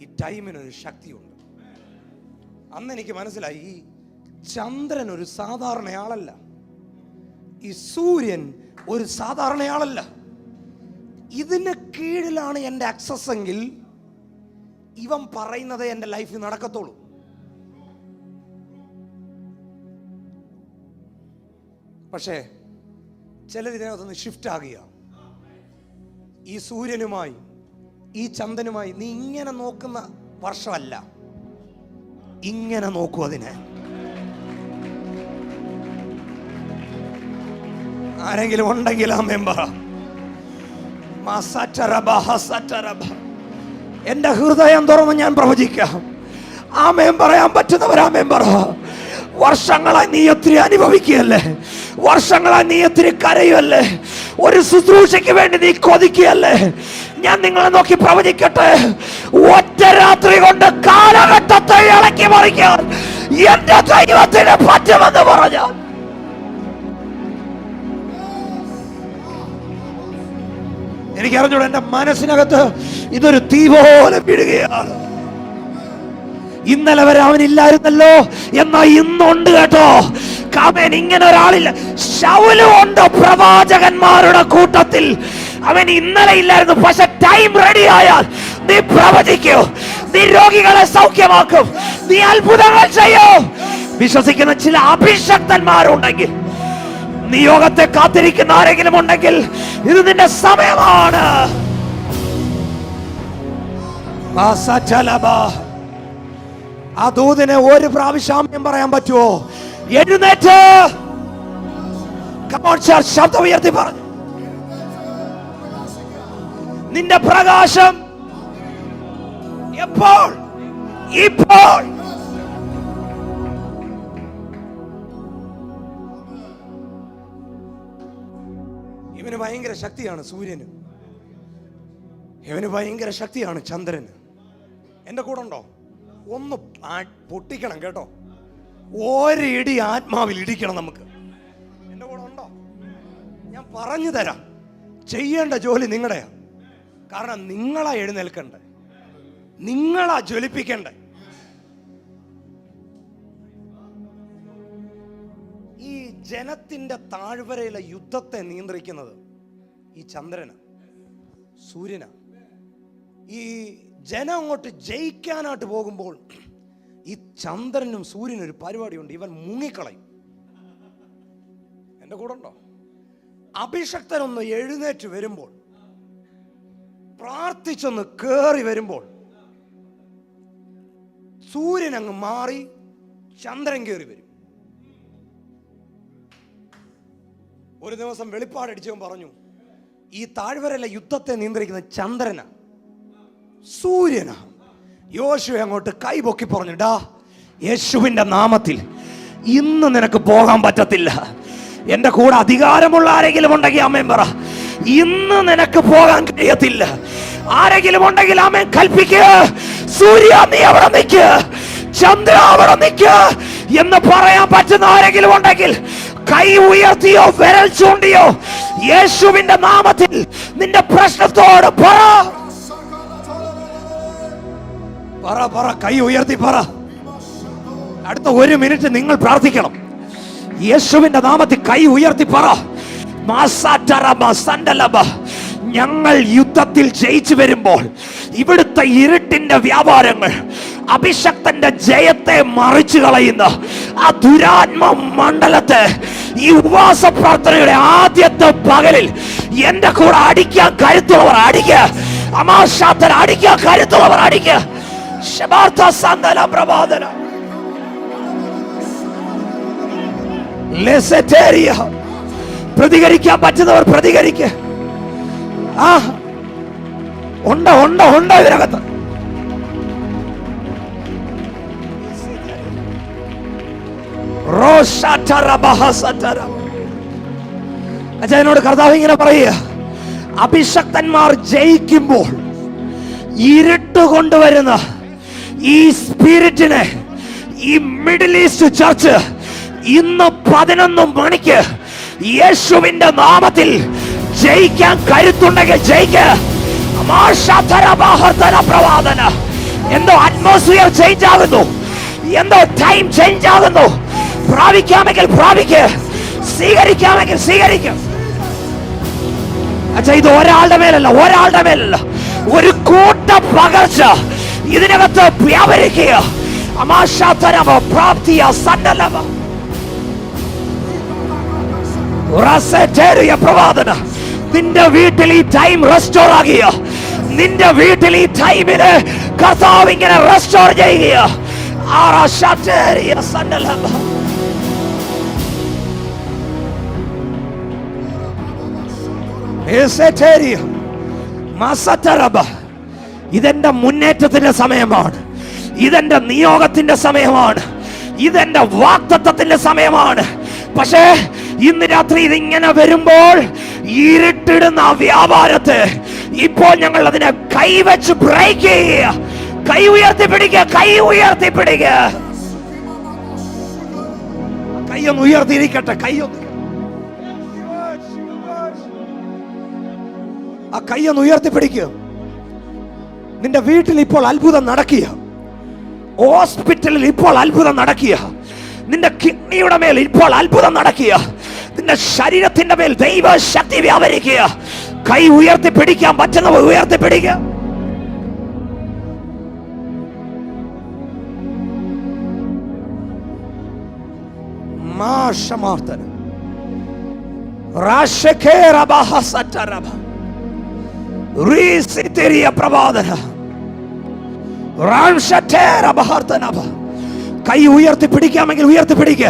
ഈ ടൈമിനൊരു ശക്തിയുണ്ട്. അന്ന് എനിക്ക് മനസ്സിലായി ഈ ചന്ദ്രൻ ഒരു സാധാരണയാളല്ല, ഈ സൂര്യൻ ഒരു സാധാരണയാളല്ല. ഇതിന് കീഴിലാണ് എൻ്റെ ആക്സസ് എങ്കിൽ ഇവൻ പറയുന്നതേ എൻ്റെ ലൈഫിൽ നടക്കത്തുള്ളൂ. പക്ഷേ ചിലതിനകത്തൊന്ന് ഷിഫ്റ്റ് ആകുക. ഈ സൂര്യനുമായി ഈ ചന്ദ്രനുമായി നീ ഇങ്ങനെ നോക്കുന്ന വർഷമല്ല, ഇങ്ങനെ നോക്കൂ അതിനെ. ആരെങ്കിലും ഉണ്ടെങ്കിൽ ആ മെമ്പറ എന്റെ ഹൃദയം തുറന്ന് ഞാൻ പ്രവചിക്കാം. ആ മെമ്പർ പറയാൻ പറ്റുന്നവർ ആ മെമ്പർ. വർഷങ്ങളായി നീ ഒത്തിരി അനുഭവിക്കുകയല്ലേ, വർഷങ്ങളായി നീ ഒത്തിരി കരയുമല്ലേ, ഒരു ശുശ്രൂഷയ്ക്ക് വേണ്ടി നീ കൊതിക്കുകയല്ലേ. ഞാൻ നിങ്ങളെ നോക്കി പ്രവചിക്കട്ടെ, ഒറ്റ രാത്രി കൊണ്ട് കാലഘട്ടത്തെ ഇളക്കി മറിക്കാൻ എന്റെ ദൈവത്തിന് പറ്റുമെന്ന് പറഞ്ഞാൽ എനിക്കറിഞ്ഞൂടെ, എന്റെ മനസ്സിനകത്ത് ഇതൊരു തീ പോലെ വീഴുകയാണ്. ഇന്നലെ വരെ അവനില്ലായിരുന്നല്ലോ, എന്നാ ഇന്നുണ്ട് കേട്ടോ. കാമേൻ ഇങ്ങനെ ഒരാളില്ല. ശൗലും ഉണ്ട് പ്രവാചകന്മാരുടെ കൂട്ടത്തിൽ. അവൻ ഇന്നലെ ഇല്ലായിരുന്നു, പക്ഷെ ടൈം റെഡി ആയാൽ നീ പ്രവചിക്കൂ, നീ രോഗികളെ സൗഖ്യമാക്കും, നീ അത്ഭുതങ്ങൾ ചെയ്യൂ. വിശ്വസിക്കുന്ന ചില അഭിഷക്തന്മാരുണ്ടെങ്കിൽ, നിയോഗത്തെ കാത്തിരിക്കുന്ന ആരെങ്കിലും ഉണ്ടെങ്കിൽ ഇത് നിന്റെ സമയമാണ്. ആ ദൂതിനെ ഒരു പ്രാവശ്യം പറയാൻ പറ്റുമോ? എഴുന്നേറ്റ് ശബ്ദം ഉയർത്തി പറഞ്ഞു, നിന്റെ പ്രകാശം എപ്പോൾ? ഇപ്പോൾ. ഇവന് ഭയങ്കര ശക്തിയാണ് സൂര്യന്, ഇവന് ഭയങ്കര ശക്തിയാണ് ചന്ദ്രന്. എന്റെ കൂടെ ഉണ്ടോ? ഒന്ന് പൊട്ടിക്കണം കേട്ടോ, ഒരിടി ആത്മാവിൽ ഇടിക്കണം നമുക്ക്. എന്റെ കൂടെ ഉണ്ടോ? ഞാൻ പറഞ്ഞു തരാം. ചെയ്യേണ്ട ജോലി നിങ്ങളുടെയാ. കാരണം നിങ്ങളാ എഴുന്നേൽക്കണ്ടേ, നിങ്ങളാ ജ്വലിപ്പിക്കണ്ടേ. ഈ ജനത്തിന്റെ താഴ്വരയിലെ യുദ്ധത്തെ നിയന്ത്രിക്കുന്നത് ഈ ചന്ദ്രന, സൂര്യന. ഈ ജനം അങ്ങോട്ട് ജയിക്കാനായിട്ട് പോകുമ്പോൾ ഈ ചന്ദ്രനും സൂര്യനും ഒരു പരിപാടിയുണ്ട്, ഇവൻ മുങ്ങിക്കളയും. എൻ്റെ കൂടെ ഉണ്ടോ? അഭിഷക്തനൊന്ന് എഴുന്നേറ്റ് വരുമ്പോൾ, പ്രാർത്ഥിച്ചൊന്ന് കേറി വരുമ്പോൾ സൂര്യൻ അങ്ങ് മാറി ചന്ദ്രൻ കയറി വരും. ഒരു ദിവസം വെളിപ്പാടടിച്ചവൻ പറഞ്ഞു, ഈ താഴ്വരയിലെ യുദ്ധത്തെ നിയന്ത്രിക്കുന്ന ചന്ദ്രന, സൂര്യന. യോശുവ അങ്ങോട്ട് കൈപൊക്കി പറഞ്ഞു, ഡാ, യേശുവിന്റെ നാമത്തിൽ ഇന്ന് നിനക്ക് പോകാൻ പറ്റത്തില്ല. എന്റെ കൂടെ അധികാരമുള്ള ആരെങ്കിലും ഉണ്ടെങ്കിൽ ആമേൻ പറ. ഇന്ന് നിനക്ക് പോകാൻ കഴിയത്തില്ല. ആരെങ്കിലും ഉണ്ടെങ്കിൽ ആമേൻ കൽപ്പിക്കുക. സൂര്യ നീ അവിടെ നിൽക്ക്, ചന്ദ്ര അവിടെ നിൽക്ക് എന്ന് പറയാൻ പറ്റുന്ന ആരെങ്കിലും ഉണ്ടെങ്കിൽ കൈ ഉയർത്തിയോ വിരൽ ചൂണ്ടിയോ യേശുവിന്റെ നാമത്തിൽ നിന്റെ പ്രശ്നത്തോട് പറ. കൈ ഉയർത്തി പറ. അടുത്ത 1 മിനിറ്റ് നിങ്ങൾ പ്രാർത്ഥിക്കണം. യേശുവിന്റെ നാമത്തിൽ കൈ ഉയർത്തി പറ. ഞങ്ങൾ യുദ്ധത്തിൽ ജയിച്ചു വരുമ്പോൾ ഇവിടുത്തെ ഇരുട്ടിന്റെ വ്യാപാരങ്ങൾ, അഭിഷക്തന്റെ ജയത്തെ മറിച്ചു കളയുന്ന ആ ദുരാത്മ മണ്ഡലത്തെ ഈ ഉപവാസ പ്രാർത്ഥനയുടെ ആദ്യത്തെ പകലിൽ എന്റെ കൂടെ അടിക്കാൻ കരുത്തുള്ളവർ അടിക്കുക. അമാശാത്തൻ അടിക്കാൻ കരുത്തുള്ളവർ അടിക്കുക. ശബാർത്ത സന്തല പ്രബോധന ലെസറ്റേരിയ. പ്രതികരിക്കാൻ പറ്റുന്നവർ പ്രതികരിക്കുക. ആ ഉണ്ട് ഉണ്ട് ഉണ്ട് ഇതിനകത്ത്. എന്നോട് കർത്താവ് ഇങ്ങനെ പറയുക, അഭിഷക്തന്മാർ ജയിക്കുമ്പോൾ ഇരുട്ട് കൊണ്ടുവരുന്ന ഈ സ്പിരിറ്റിനെ ഈ മിഡിൽ ഈസ്റ്റ് ചർച്ച് ഇന്ന് 11 മണിക്ക് യേശുവിന്റെ നാമത്തിൽ ജയിക്കാൻ കരുത്തുണ്ടെങ്കിൽ ജയിക്കുക. എന്തോ അറ്റ്മോസ്ഫിയർ ചേഞ്ച് ആകുന്നു, എന്തോ ടൈം ചേഞ്ച് ആകുന്നു. പ്രാപിക്കാമെങ്കിൽ പ്രാപിക്കുക, സ്വീകരിക്കാമെങ്കിൽ സ്വീകരിക്കുക. അച്ഛാ, ഇത് ഒരാളുടെ മേലല്ല, ഒരു കൂട്ട പകർച്ച ഇതിനകത്ത് വ്യാപരിക്കുക. നിന്റെ വീട്ടിൽ ഈ ടൈം റെസ്റ്റോർ ആകുക. നിന്റെ വീട്ടിൽ ഈ ടൈമിന് കർത്താവ് ഇങ്ങനെ റെസ്റ്റോർ ചെയ്യുക. ഇതെന്റെ മുന്നേറ്റത്തിന്റെ സമയമാണ്, ഇതെന്റെ നിയോഗത്തിന്റെ സമയമാണ്, ഇതെന്റെ വാഗ്ദത്തത്തിന്റെ സമയമാണ്. പക്ഷേ ഇന്ന് രാത്രി ഇതിങ്ങനെ വരുമ്പോൾ ഇരുട്ടിടുന്ന വ്യാപാരത്തെ ഇപ്പോൾ ഞങ്ങൾ അതിനെ കൈവച്ച് ബ്രേക്ക് ചെയ്യുക. കൈ ഉയർത്തിപ്പിടിക്കുക, കൈ ഉയർത്തിപ്പിടിക്കുക. കൈയൊന്ന് ഉയർത്തിയിരിക്കട്ടെ, കൈയൊന്ന് ആ കൈയൊന്ന് ഉയർത്തിപ്പിടിക്കുക. നിന്റെ വീട്ടിൽ ഇപ്പോൾ അത്ഭുതം നടക്കുക, ഹോസ്പിറ്റലിൽ ഇപ്പോൾ അത്ഭുതം നടക്കുക, നിന്റെ കിഡ്നിയുടെ മേൽ ഇപ്പോൾ അത്ഭുതം നടക്കുക, നിന്റെ ശരീരത്തിന്റെ മേൽ ദൈവശക്തി വ്യാപരിക്കുക. കൈ ഉയർത്തിപ്പിടിക്കാൻ പറ്റുന്നവർ ഉയർത്തിപ്പിടിക്കുക. കൈ ഉയർത്തിപ്പിടിക്കാമെങ്കിൽ ഉയർത്തിപ്പിടിക്കുക.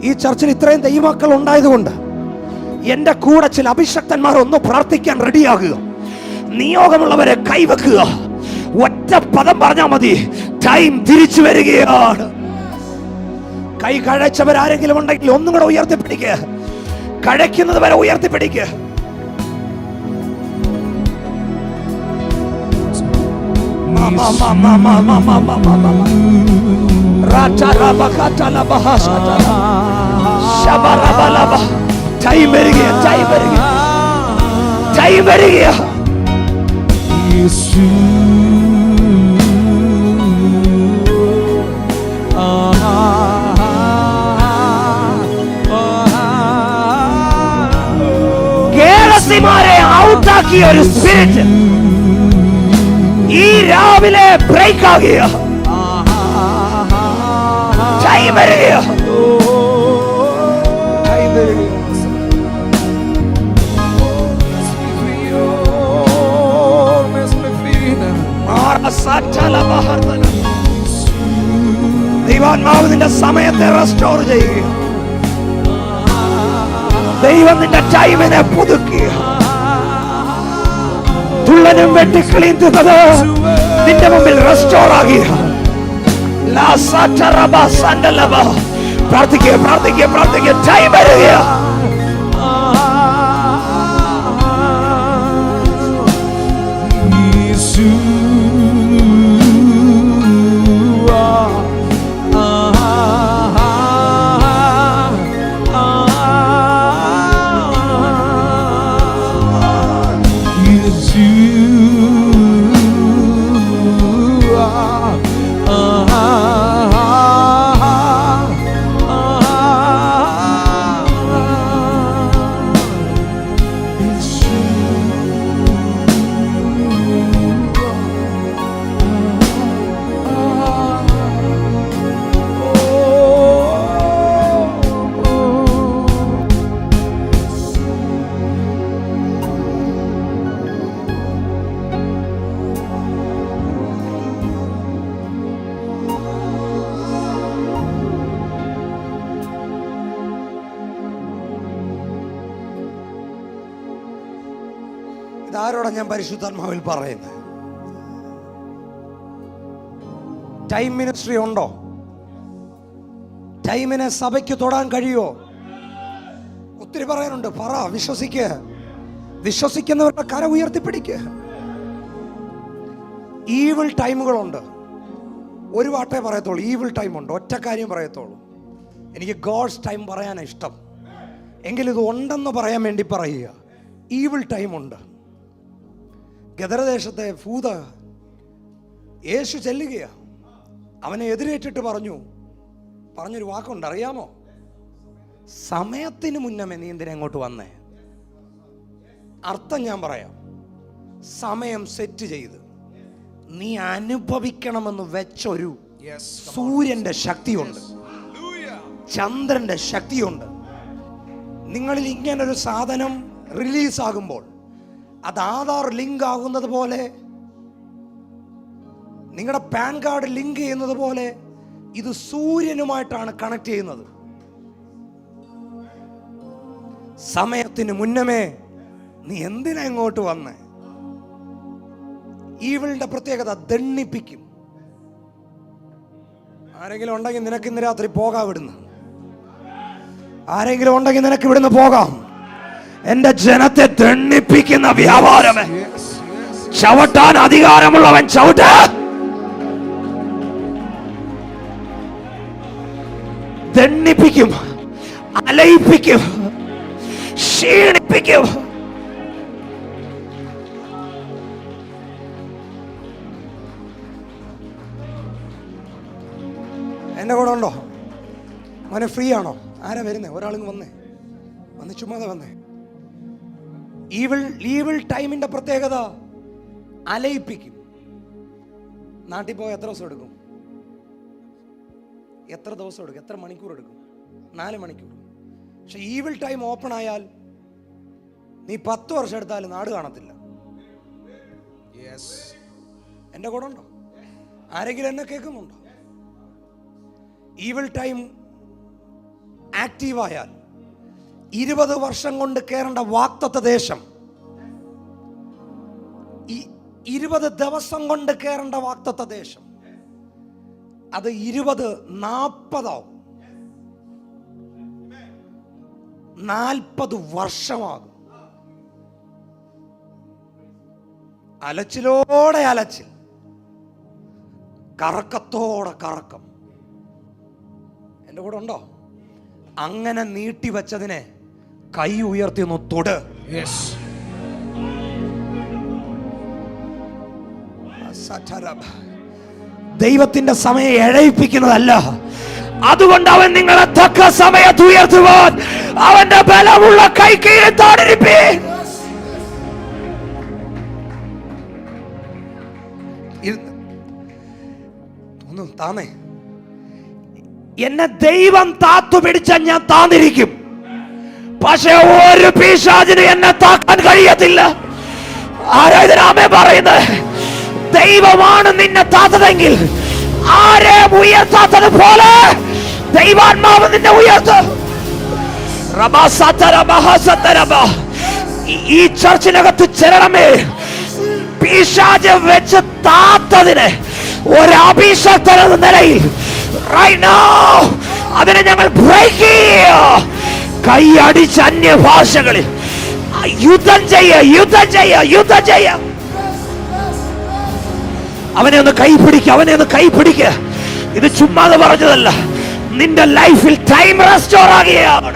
ഈ ചർച്ചിൽ ഇത്രയും ദൈവമക്കൾ ഉണ്ടായതുകൊണ്ട് എന്റെ കൂടെ ചില അഭിഷക്തന്മാർ ഒന്ന് പ്രാർത്ഥിക്കാൻ റെഡിയാകുക. നിയോഗമുള്ളവരെ കൈവെക്കുക. ഒറ്റ പദം പറഞ്ഞാൽ മതി, ടൈം തിരിച്ചു വരികയാണ്. കൈ കഴച്ചവരാരെങ്കിലും ഉണ്ടെങ്കിൽ ഒന്നും കൂടെ ഉയർത്തിപ്പിടിക്കുക. കഴയ്ക്കുന്നത് വരെ ഉയർത്തിപ്പിടിക്കുക. ടൈം വരിക, ടൈം വരിക, ടൈം വരിക. ഗേളസിമാരെ ഔട്ടാക്കിയ ഒരു സ്പിരിറ്റ് ഈ രാവിലെ ബ്രേക്ക് ആകുക. ടൈം വരിക. ദൈവാത്മാവ് നിന്റെ സമയത്തെ റെസ്റ്റോർ ചെയ്യുക. ദൈവം നിന്റെ ടൈമിനെ പുതുക്കുക. തുള്ളനും വെട്ടിക്കളിയും തിന്നത് നിന്റെ മുമ്പിൽ റെസ്റ്റോർ ആകുക. പ്രാർത്ഥിക്കുക, പ്രാർത്ഥിക്കുക, പ്രാർത്ഥിക്കുക. ടൈം വരിക. ചിലരോടാണ് ഞാൻ പരിശുദ്ധാത്മാവിൽ പറയുന്നത്. ടൈം മിനിസ്ട്രി ഉണ്ടോ? ടൈമിനെ സഭയ്ക്ക് തൊടാൻ കഴിയുമോ? ഒത്തിരി പറയാനുണ്ട്. പറ, വിശ്വസിക്കുക. വിശ്വസിക്കുന്നവരുടെ കര ഉയർത്തിപ്പിടിക്കുക. ഈവിൾ ടൈമുകളുണ്ട്. ഒരു വാട്ടേ പറയത്തുള്ളൂ. ഈവിൾ ടൈമുണ്ട്. ഒറ്റ കാര്യം പറയത്തുള്ളൂ. എനിക്ക് ഗോഡ്സ് ടൈം പറയാനാണ് ഇഷ്ടം. എങ്കിലും ഇത് ഉണ്ടെന്ന് പറയാൻ വേണ്ടി പറയുക. ഈവിൾ ടൈമുണ്ട്. ഗദരദേശത്തെ ഭൂത യേശു ചെല്ലുകയാണ്. അവനെ എതിരേറ്റിട്ട് പറഞ്ഞൊരു വാക്കുണ്ട്, അറിയാമോ? സമയത്തിന് മുന്നമേ നീ എന്തിനാ അങ്ങോട്ട് വന്നേ? അർത്ഥം ഞാൻ പറയാം. സമയം സെറ്റ് ചെയ്ത് നീ അനുഭവിക്കണമെന്ന് വെച്ചൊരു സൂര്യന്റെ ശക്തിയുണ്ട്, ചന്ദ്രന്റെ ശക്തിയുണ്ട്. നിങ്ങളിൽ ഇങ്ങനൊരു സാധനം റിലീസാകുമ്പോൾ അത് ആധാർ ലിങ്ക് ആകുന്നത് പോലെ, നിങ്ങളുടെ പാൻ കാർഡ് ലിങ്ക് ചെയ്യുന്നത് പോലെ ഇത് സൂര്യനുമായിട്ടാണ് കണക്ട് ചെയ്യുന്നത്. സമയത്തിന് മുന്നമേ നീ എന്തിനാ ഇങ്ങോട്ട് വന്നേ? ഈവിളിന്റെ പ്രത്യേകത ദണ്ണിപ്പിക്കും. ആരെങ്കിലും ഉണ്ടെങ്കിൽ നിനക്ക് ഇന്ന് രാത്രി പോകാം ഇവിടുന്ന്. ആരെങ്കിലും ഉണ്ടെങ്കിൽ നിനക്ക് ഇവിടുന്ന് പോകാം. എന്റെ ജനത്തെ ദണ്ണിപ്പിക്കുന്ന വ്യാപാരമേ, ചവിട്ടാൻ അധികാരമുള്ളവൻ ചവിട്ട. ദണ്ണിപ്പിക്കും, അലയിപ്പിക്കും, ക്ഷീണിപ്പിക്കും. എന്റെ കൂടെ ഉണ്ടോ മോനെ? ഫ്രീ ആണോ? ആരാ വരുന്നേ? ഒരാളിങ് വന്ന് ചുമ്മാതെ വന്നേ. ഈവിൾ ടൈമിന്റെ പ്രത്യേകത അലയിപ്പിക്കും. നാട്ടിൽ പോയി എത്ര ദിവസം എടുക്കും? എത്ര മണിക്കൂർ എടുക്കും? 4 മണിക്കൂർ. പക്ഷെ ഈവിൾ ടൈം ഓപ്പൺ ആയാൽ നീ 10 വർഷം എടുത്താലും നാട് കാണത്തില്ല. എന്റെ കൂടെ ഉണ്ടോ? ആരെങ്കിലും എന്നെ കേൾക്കുന്നുണ്ടോ? ഈവിൾ ടൈം ആക്റ്റീവായാൽ 20 വർഷം കൊണ്ട് കയറേണ്ട വാഗ്ദത്ത ദേശം 20 ദിവസം കൊണ്ട് കയറേണ്ട വാഗ്ദത്ത ദേശം അത് 20-40 ആവും. 40 വർഷമാകും. അലച്ചിലോടെ അലച്ചിൽ, കറക്കത്തോടെ കറക്കം. എൻ്റെ കൂടെ ഉണ്ടോ? അങ്ങനെ നീട്ടിവെച്ചതിനെ കൈ ഉയർത്തി ഒന്ന് തൊട്. ദൈവത്തിന്റെ സമയം എഴയിപ്പിക്കുന്നതല്ല. അതുകൊണ്ട് അവൻ നിങ്ങളെ തക്ക സമയത്ത് ഉയർത്തുവാൻ അവന്റെ ബലമുള്ള കൈ കീഴിൽ താടിരിപ്പീൻ. താന്നേ, എന്നെ ദൈവം താത്തു പിടിച്ചാൽ ഞാൻ താന്നിരിക്കും. പക്ഷെ ഒരു പിശാചിന് എന്നെ താക്കാൻ കഴിയത്തില്ല. ആരാധനാമേ പറയുന്നത്? ദൈവമാണ് നിന്നെ താത്തതെങ്കിൽ ആരെയും ഉയർത്താത്തത് പോലെ ദൈവാത്മാവ് നിന്നെ ഉയർത്തും. ഈ ചർച്ചിനകത്ത് ചെല്ലണമേ. പിശാച് വെച്ച് താത്തതിന് ഒരഭിഷക്തൻ എന്ന നിലയിൽ right now അതിനെ ഞങ്ങൾ ബ്രേക്ക് ചെയ്യുക. കൈയടിച്ച് അന്യഭാഷകളിൽ യുദ്ധം ചെയ്യ. അവനെ ഒന്ന് കൈപിടിക്കുക. ഇത് ചുമ്മാതെ പറഞ്ഞതല്ല. നിന്റെ ലൈഫിൽ ടൈം റെസ്റ്റോർ ആകുകയാണ്.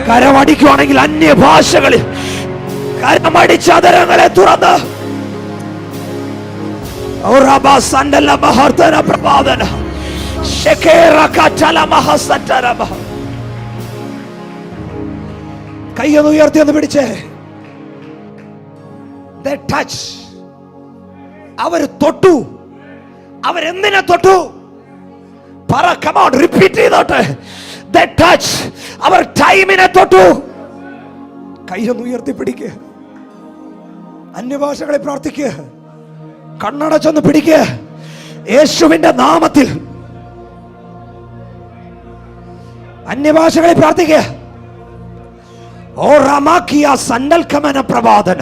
കരമടിക്കുവാണെങ്കിൽ അന്യഭാഷകളിൽ കരമടിച്ച അതരങ്ങളെ തുറന്ന് കൈയൊന്ന് ഉയർത്തി ഒന്ന് പിടിച്ചേ. അവര് തൊട്ടു. അവരെന്തിനെ തൊട്ടു? പറ, come on, repeat ചെയ്തോട്ടെ. They touch. അവർ ടൈമിനെ തൊട്ടു. കൈയൊന്ന് ഉയർത്തി പിടിക്കുക. അന്യഭാഷകളെ പ്രാർത്ഥിക്കുക. കണ്ണടച്ചൊന്ന് പിടിക്കുക. യേശുവിന്റെ നാമത്തിൽ അന്യഭാഷകളെ പ്രാർത്ഥിക്കുക. ഓ റമാക്കിയ സണ്ടൽ കമന പ്രവാദന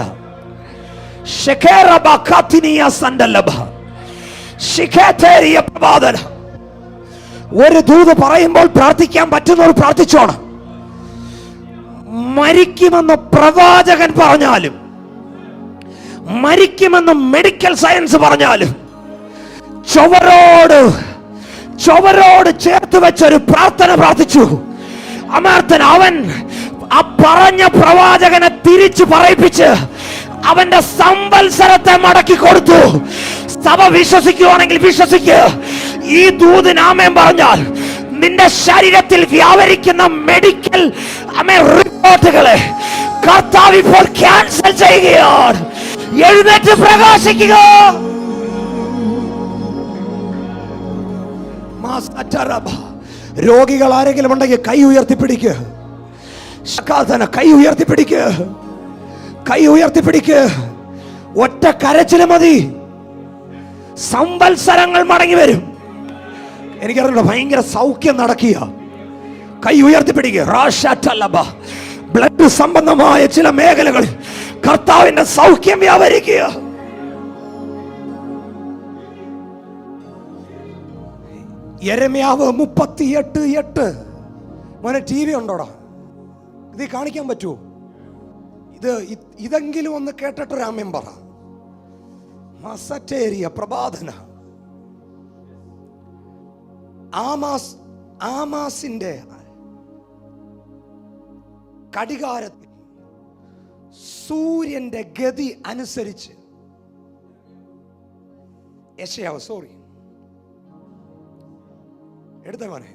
ഒരു ദൂത് പറയുമ്പോൾ പ്രാർത്ഥിക്കാൻ പറ്റുന്നവർ പ്രാർത്ഥിച്ചോണം. മരിക്കുമെന്ന് പ്രവാചകൻ പറഞ്ഞാലും, മരിക്കുമെന്ന് മെഡിക്കൽ സയൻസ് പറഞ്ഞാലും, ചുവരോട് ചേർത്ത് വെച്ചൊരു പ്രാർത്ഥന പ്രാർത്ഥിച്ചു. അമർത്തൻ അവൻ ആ പറഞ്ഞ പ്രവാചകനെ തിരിച്ചു പറയിപ്പിച്ച് അവന്റെ സംവത്സരത്തെ മടക്കി കൊടുത്തു. സഭ വിശ്വസിക്കുവാണെങ്കിൽ വിശ്വസിക്കുക. ഈ ദൂതിന് ആമേൻ പറഞ്ഞാൽ നിന്റെ ശരീരത്തിൽ വ്യാപരിക്കുന്ന മെഡിക്കൽ റിപ്പോർട്ടുകളെ കർത്താവ് ഇപ്പോൾ ക്യാൻസൽ ചെയ്യുകയാണ്. എഴുന്നേറ്റ് പ്രകാശിക്കുക. രോഗികൾ ആരെങ്കിലും ഉണ്ടെങ്കിൽ കൈ ഉയർത്തിപ്പിടിക്കുക. കൈ ഉയർത്തിപ്പിടിക്കുക. കൈ ഉയർത്തിപ്പിടിക്കുക. ഒറ്റ കരച്ചില് മതി, സംവത്സരങ്ങൾ മടങ്ങി വരും. എനിക്കറിയില്ല, ഭയങ്കര സൗഖ്യം നടക്കുക. കൈ ഉയർത്തിപ്പിടിക്കുക. ബ്ലഡ് സംബന്ധമായ ചില മേഖലകളിൽ കർത്താവിന്റെ സൗഖ്യം വ്യാപരിക്കുക. യെരമ്യാവ് 38:8. മോനെ ടി വി ഉണ്ടോടാ? ഇത് കാണിക്കാൻ പറ്റുമോ? ഇതെങ്കിലും ഒന്ന് കേട്ടിട്ടൊരാമ്യം പറ. മസറ്റേരിയ പ്രബാധന. ആമാസിന്റെ കടികാരത്തിൽ സൂര്യന്റെ ഗതി അനുസരിച്ച് യെശയ്യാവ് എടുത്ത മോനെ,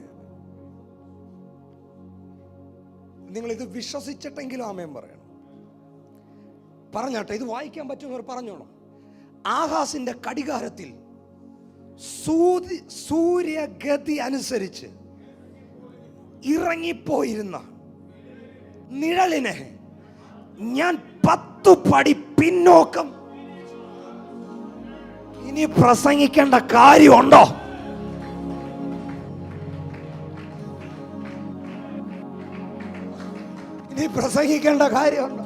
നിങ്ങൾ ഇത് വിശ്വസിച്ചിട്ടെങ്കിലും ആമേൻ പറയണം. പറഞ്ഞാട്ടെ, ഇത് വായിക്കാൻ പറ്റുന്നവർ പറഞ്ഞോണം. ആകാശിന്റെ കടികാരത്തിൽ സൂര്യഗതി അനുസരിച്ച് ഇറങ്ങിപ്പോയിരുന്ന നിഴലിനെ ഞാൻ 10 പടി പിന്നോക്കം. ഇനി പ്രസംഗിക്കേണ്ട കാര്യമുണ്ടോ? ഇനി പ്രസംഗിക്കേണ്ട കാര്യമുണ്ടോ?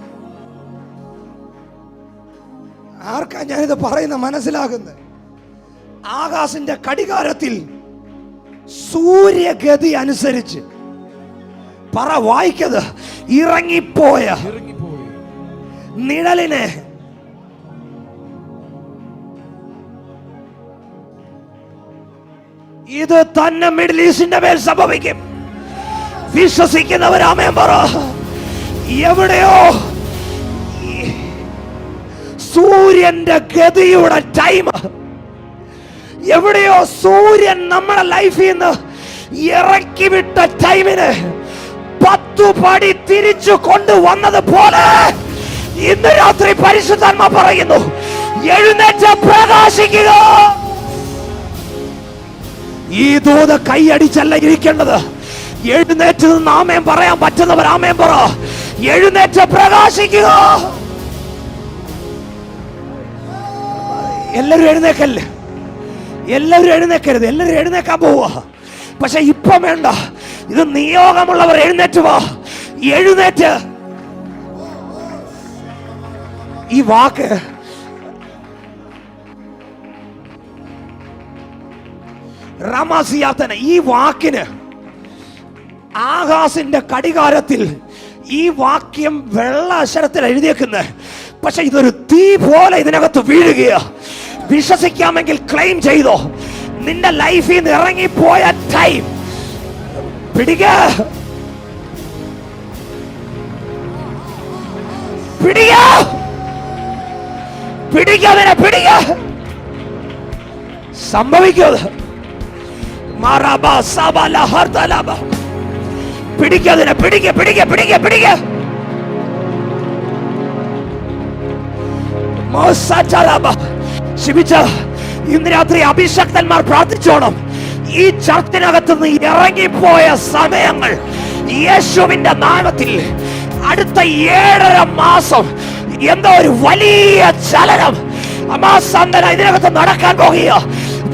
ആർക്കാ ഞാനിത് പറയുന്ന മനസ്സിലാകുന്നത്? ആകാശിന്റെ കടികാരത്തിൽ സൂര്യഗതി അനുസരിച്ച് പറ, വായിക്കത്, ഇറങ്ങിപ്പോയ നിഴലിനെ ഇത് തന്നെ മിഡിൽ ഈസ്റ്റിന്റെ മേൽ സംഭവിക്കും. വിശ്വസിക്കുന്നവരാമേൻ പറ. എവിടെയോ സൂര്യന്റെ ഗതിയുടെ ടൈം, എവിടെയോ സൂര്യൻ നമ്മുടെ ലൈഫിൽ നിന്ന് ഇറക്കി വിട്ട ടൈമിന് 10 പടി തിരിച്ചു കൊണ്ടുവന്നത് പോലെ ഇന്ന് രാത്രി പരിശുദ്ധാത്മ പറയുന്നു, എഴുന്നേറ്റ് പ്രകാശിക്കുക. ഈ ദൂത് കൈയടിച്ചല്ല ഇരിക്കേണ്ടത്. എഴുന്നേറ്റ് നിന്ന് ആമേൻ പറയാൻ പറ്റുന്നവർ ആമേൻ പറ. എഴുന്നേറ്റ് പ്രകാശിക്കുക. എല്ലാവരും എഴുന്നേക്കല്ലേ? എല്ലാവരും എഴുന്നേക്കരുത്. എല്ലാവരും എഴുന്നേക്കാൻ പോവുക. പക്ഷെ ഇപ്പം വേണ്ട. ഇത് നിയോഗമുള്ളവർ എഴുന്നേറ്റ് വാ. എഴുന്നേറ്റ്. ഈ വാക്ക് റമസിയാത്തന, ഈ വാക്കിന് ആകാശിന്റെ കടികാരത്തിൽ ഈ വാക്യം വെള്ള അക്ഷരത്തിൽ എഴുതിയേക്കുന്നത്. പക്ഷെ ഇതൊരു തീ പോലെ ഇതിനകത്ത് വീഴുകയാ. വിശ്വസിക്കാമെങ്കിൽ ക്ലെയിം ചെയ്തോ. നിന്റെ ലൈഫിൽ നിന്ന് ഇറങ്ങിപ്പോയ ടൈം പിടിക്കുക. സംഭവിക്കുന്നത് പിടിക്കുക. ഇന്ന് രാത്രി അഭിഷക്തന്മാർ പ്രാർത്ഥിച്ചോണം. ഈ ചർച്ചിനകത്ത് നിന്ന് ഇറങ്ങിപ്പോയ സമയങ്ങൾ യേശുവിന്റെ നാമത്തിൽ അടുത്ത 7.5 മാസം എന്തോ ഒരു വലിയ ചലനം ഇതിനകത്ത് നടക്കാൻ പോകുക.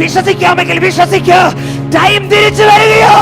വിശ്വസിക്കാമെങ്കിൽ വിശ്വസിക്കുക. ടൈം തിരിച്ചു വരികയോ.